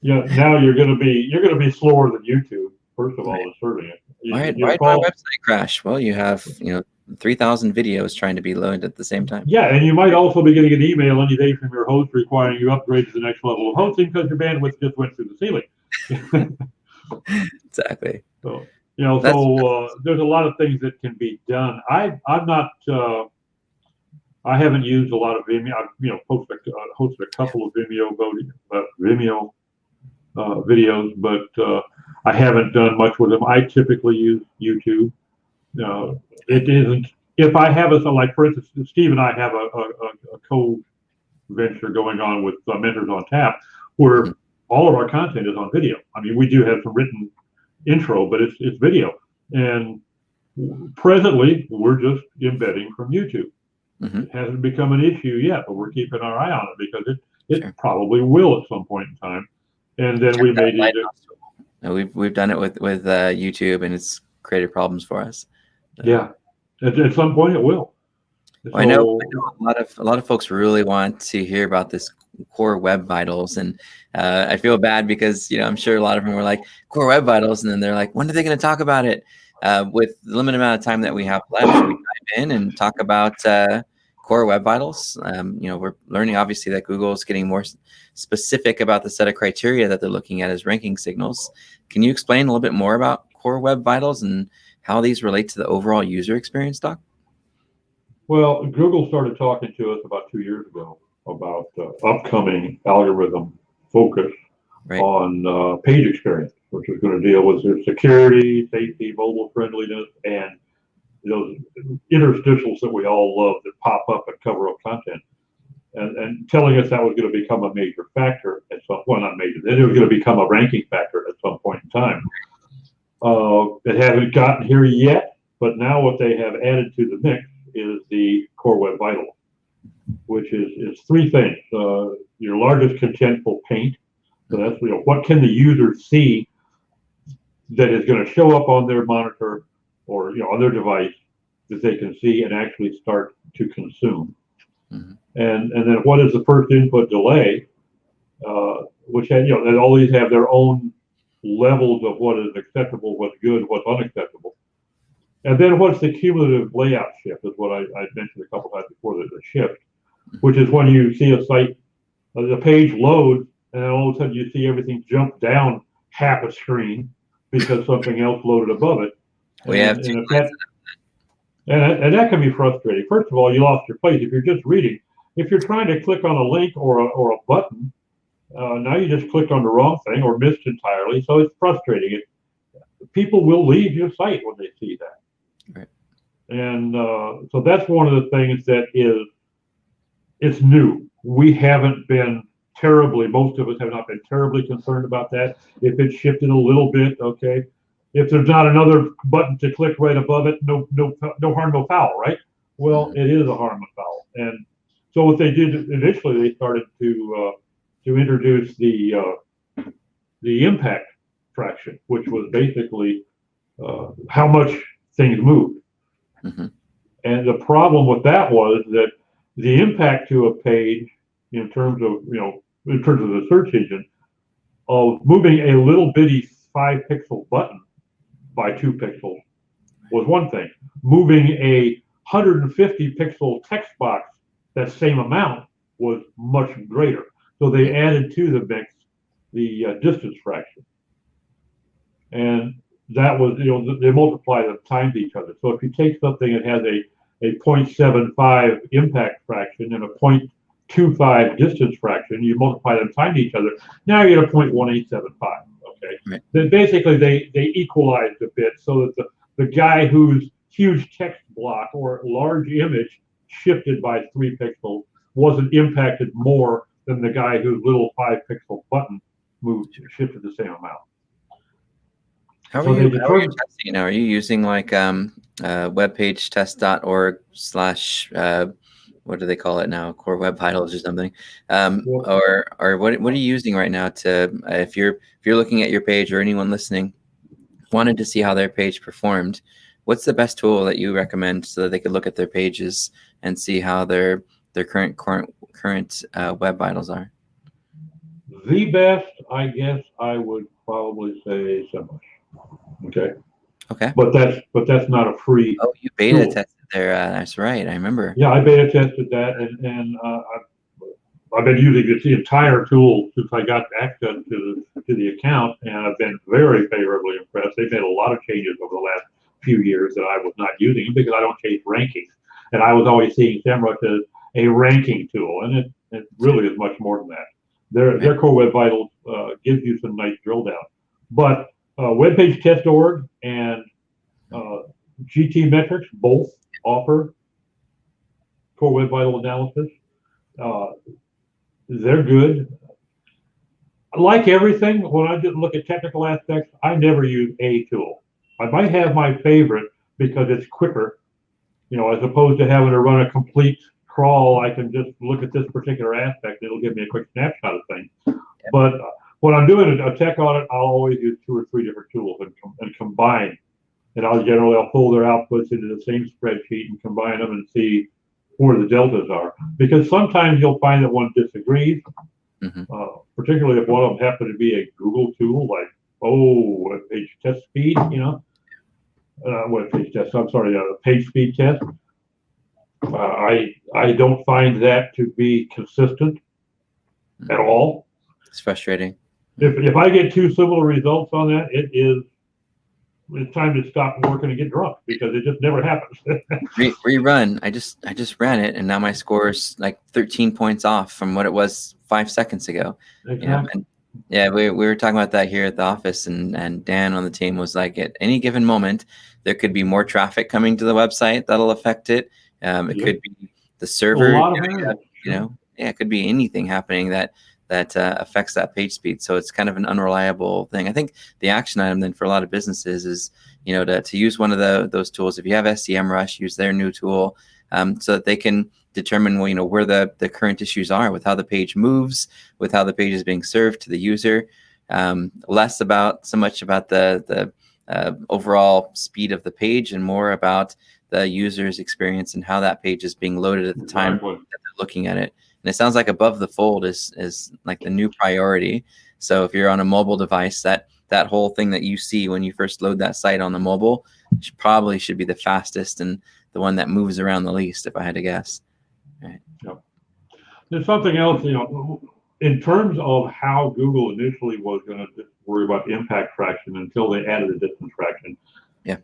now you're going to be slower than YouTube. First of all, in serving it. Why did my website crash? Well, you have 3,000 videos trying to be loaded at the same time. Yeah, and you might also be getting an email any day from your host requiring you upgrade to the next level of hosting because your bandwidth just went through the ceiling. Exactly. So, there's a lot of things that can be done. I'm not. I haven't used a lot of Vimeo. I've hosted a couple of Vimeo videos, but I haven't done much with them. I typically use YouTube. It isn't. If I have like for instance, Steve and I have a co-venture going on with Mentors on Tap, where all of our content is on video. I mean, we do have some written intro, but it's video. And presently, we're just embedding from YouTube. It hasn't become an issue yet, but we're keeping our eye on it because it probably will at some point in time. And then we may need to. We've done it with YouTube, and it's created problems for us. Yeah, at some point it will. Well, I know a lot of folks really want to hear about this Core Web Vitals, and I feel bad because I'm sure a lot of them were like Core Web Vitals, and then they're like, when are they going to talk about it? With the limited amount of time that we have left, should we dive in and talk about Core Web Vitals? We're learning obviously that Google is getting more specific about the set of criteria that they're looking at as ranking signals. Can you explain a little bit more about Core Web Vitals and how these relate to the overall user experience, Doc? Well, Google started talking to us about 2 years ago about upcoming algorithm focus on page experience, which is going to deal with their security, safety, mobile friendliness, and those interstitials that we all love that pop up and cover up content. And telling us that was going to become a major factor at some point, not major, that it was going to become a ranking factor at some point in time. It hasn't gotten here yet, but now what they have added to the mix is the Core Web Vitals, which is three things. Your largest contentful paint. So that's what can the user see that is going to show up on their monitor or on their device that they can see and actually start to consume. And then what is the first input delay, which had, they always have their own levels of what is acceptable, what's good, what's unacceptable. And then what's the cumulative layout shift is what I mentioned a couple times before, the shift, which is when you see a site, the page loads, and then all of a sudden you see everything jump down half a screen because something else loaded above it. And that can be frustrating. First of all, you lost your place. If you're just reading, if you're trying to click on a link or a button, now you just clicked on the wrong thing or missed entirely. So it's frustrating. People will leave your site when they see that. Right. And so that's one of the things that it's new. We haven't been most of us have not been terribly concerned about that. If it shifted a little bit, okay. If there's not another button to click right above it, no harm, no foul, right? Well, it is a harm and foul. And so what they did initially, they started to introduce the impact fraction, which was basically how much things moved. And the problem with that was that the impact to a page in terms of the search engine of moving a little bitty 5-pixel button by 2 pixels was one thing. Moving a 150-pixel text box that same amount was much greater. So they added to the mix the distance fraction. And that was, they multiply them times each other. So if you take something that has a 0.75 impact fraction and a 0.25 distance fraction, you multiply them times each other, now you get a 0.1875. Okay. Right. Then basically they equalized a bit so that the guy whose huge text block or large image shifted by 3 pixels wasn't impacted more than the guy whose little 5-pixel button shifted the same amount. How are you testing now? Are you using like webpagetest.org / what do they call it now? Core Web Vitals or something? Or what are you using right now to if you're looking at your page, or anyone listening wanted to see how their page performed, what's the best tool that you recommend so that they could look at their pages and see how their current web vitals are? The best, I guess, I would probably say SEMrush. Okay. Okay. But that's not a free. Oh, you beta tested there. That's right. I remember. Yeah, I beta tested that, and I've been using this entire tool since I got access to the account, and I've been very favorably impressed. They've made a lot of changes over the last few years that I was not using because I don't chase rankings, and I was always seeing SEMrush as a ranking tool, and it really is much more than that. Their Core Web Vitals gives you some nice drill down, but webpage test.org and GT Metrics both offer Core Web Vital analysis. They're good. Like everything, when I just look at technical aspects, I never use a tool. I might have my favorite because it's quicker, as opposed to having to run a complete crawl. I can just look at this particular aspect. It'll give me a quick snapshot of things. But when I'm doing a tech audit, I'll always use 2 or 3 different tools and combine. And I'll pull their outputs into the same spreadsheet and combine them and see where the deltas are. Because sometimes you'll find that one disagrees, particularly if one of them happened to be a Google tool, like, webpage test speed, webpage test, I'm sorry, page speed test. I don't find that to be consistent at all. It's frustrating. If I get 2 similar results on that, it's time to stop working and get drunk because it just never happens. Rerun. I just ran it, and now my score is like 13 points off from what it was 5 seconds ago. Exactly. We were talking about that here at the office, and Dan on the team was like, at any given moment, there could be more traffic coming to the website that'll affect it. It could be the server. It could be anything happening that affects that page speed. So it's kind of an unreliable thing. I think the action item then for a lot of businesses is, to use one of those tools. If you have SEMrush, use their new tool so that they can determine, where the current issues are with how the page moves, with how the page is being served to the user. Less so much about the overall speed of the page and more about the user's experience and how that page is being loaded at the time that they're looking at it. And it sounds like above the fold is like the new priority. So if you're on a mobile device, that whole thing that you see when you first load that site on the mobile probably should be the fastest and the one that moves around the least, if I had to guess. Right. Yep. There's something else, in terms of how Google initially was going to worry about impact fraction until they added the distance fraction. Yeah.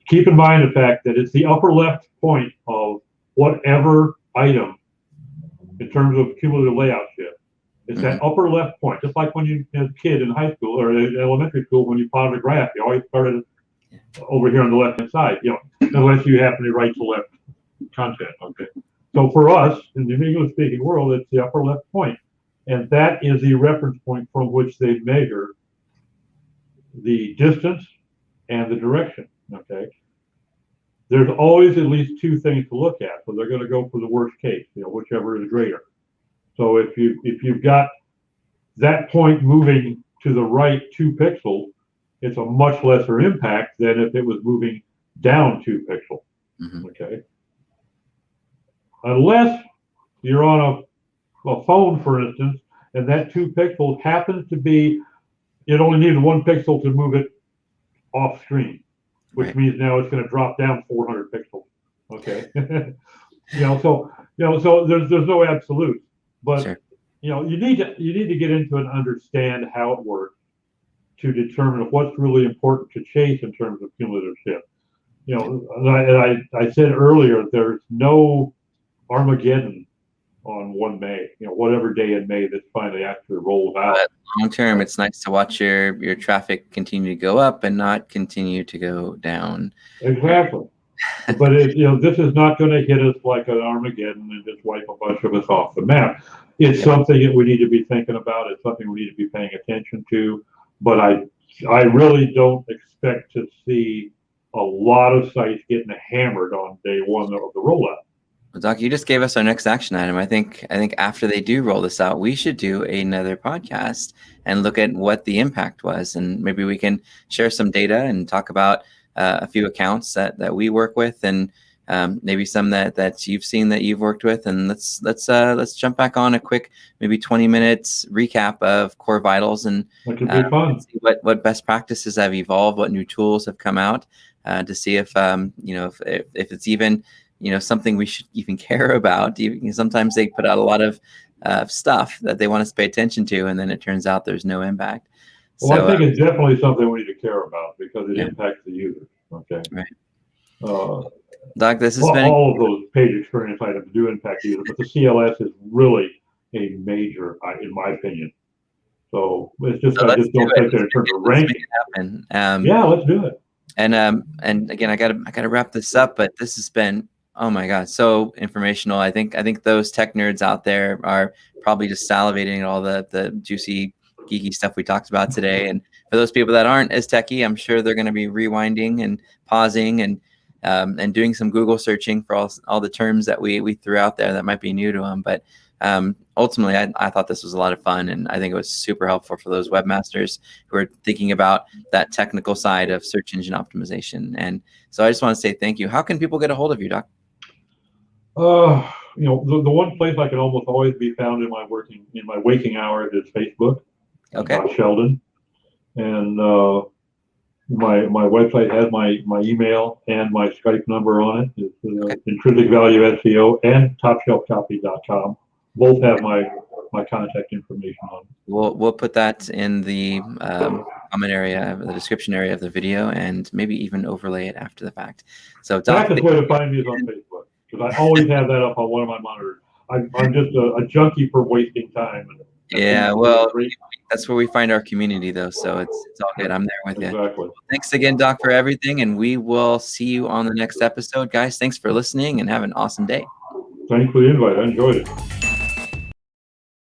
Keep in mind the fact that it's the upper left point of whatever item in terms of cumulative layout shift. It's that upper left point, just like when you, as a kid in high school or in elementary school, when you plotted a graph, you always started over here on the left-hand side, unless you happen to write the left content, okay? So for us, in the English-speaking world, it's the upper left point, and that is the reference point from which they measure the distance and the direction, okay? There's always at least 2 things to look at, so they're going to go for the worst case, whichever is greater. So if you've got that point moving to the right 2 pixels, it's a much lesser impact than if it was moving down 2 pixels. Okay. Unless you're on a phone, for instance, and that 2 pixels happens to be, it only needs 1 pixel to move it off screen, which means now it's going to drop down 400 pixels. Okay. So there's no absolute, but sure. You need to get into and understand how it works to determine what's really important to chase in terms of cumulative shift. I said earlier, there's no Armageddon on 1 May, whatever day in May that's finally actually rolled out. Long term, it's nice to watch your traffic continue to go up and not continue to go down. Exactly. But this is not going to hit us like an Armageddon and just wipe a bunch of us off the map. It's something that we need to be thinking about. It's something we need to be paying attention to. But I really don't expect to see a lot of sites getting hammered on day 1 of the rollout. Well, Doc, you just gave us our next action item. I think after they do roll this out, we should do another podcast and look at what the impact was, and maybe we can share some data and talk about a few accounts that we work with, and maybe some that you've seen that you've worked with, and let's jump back on a quick maybe 20 minutes recap of Core Vitals and see what best practices have evolved, what new tools have come out to see if it's even something we should even care about. Sometimes they put out a lot of stuff that they want us to pay attention to, and then it turns out there's no impact. Well, So, I think it's definitely something we need to care about because it yeah. impacts the user. Okay. Right. Doc, this has well, been all of those page experience items do impact the user, but the CLS is really a major, in my opinion. So it's just, I just don't think that in terms of ranking. Yeah, let's do it. And again, I gotta wrap this up, but this has been, oh my God, so informational. I think those tech nerds out there are probably just salivating at all the juicy, geeky stuff we talked about today. And for those people that aren't as techie, I'm sure they're going to be rewinding and pausing and doing some Google searching for all the terms that we threw out there that might be new to them. But ultimately, I thought this was a lot of fun, and I think it was super helpful for those webmasters who are thinking about that technical side of search engine optimization. And so I just want to say thank you. How can people get a hold of you, Doc? The one place I can almost always be found in my waking hours is Facebook. Okay. Doc Sheldon, and my website has my email and my Skype number on it. It's Okay. Intrinsic Value SEO and TopShelfCopy.com. Both have my contact information on it. We'll put that in the comment area, the description area of the video, and maybe even overlay it after the fact. So, Doc, fastest way to find me is on Facebook because I always have that up on one of my monitors. I'm just a junkie for wasting time. Yeah, well, that's where we find our community, though. So it's all good. I'm there with you. Exactly. Thanks again, Doc, for everything, and we will see you on the next episode, guys. Thanks for listening, and have an awesome day. Thanks for the invite. I enjoyed it.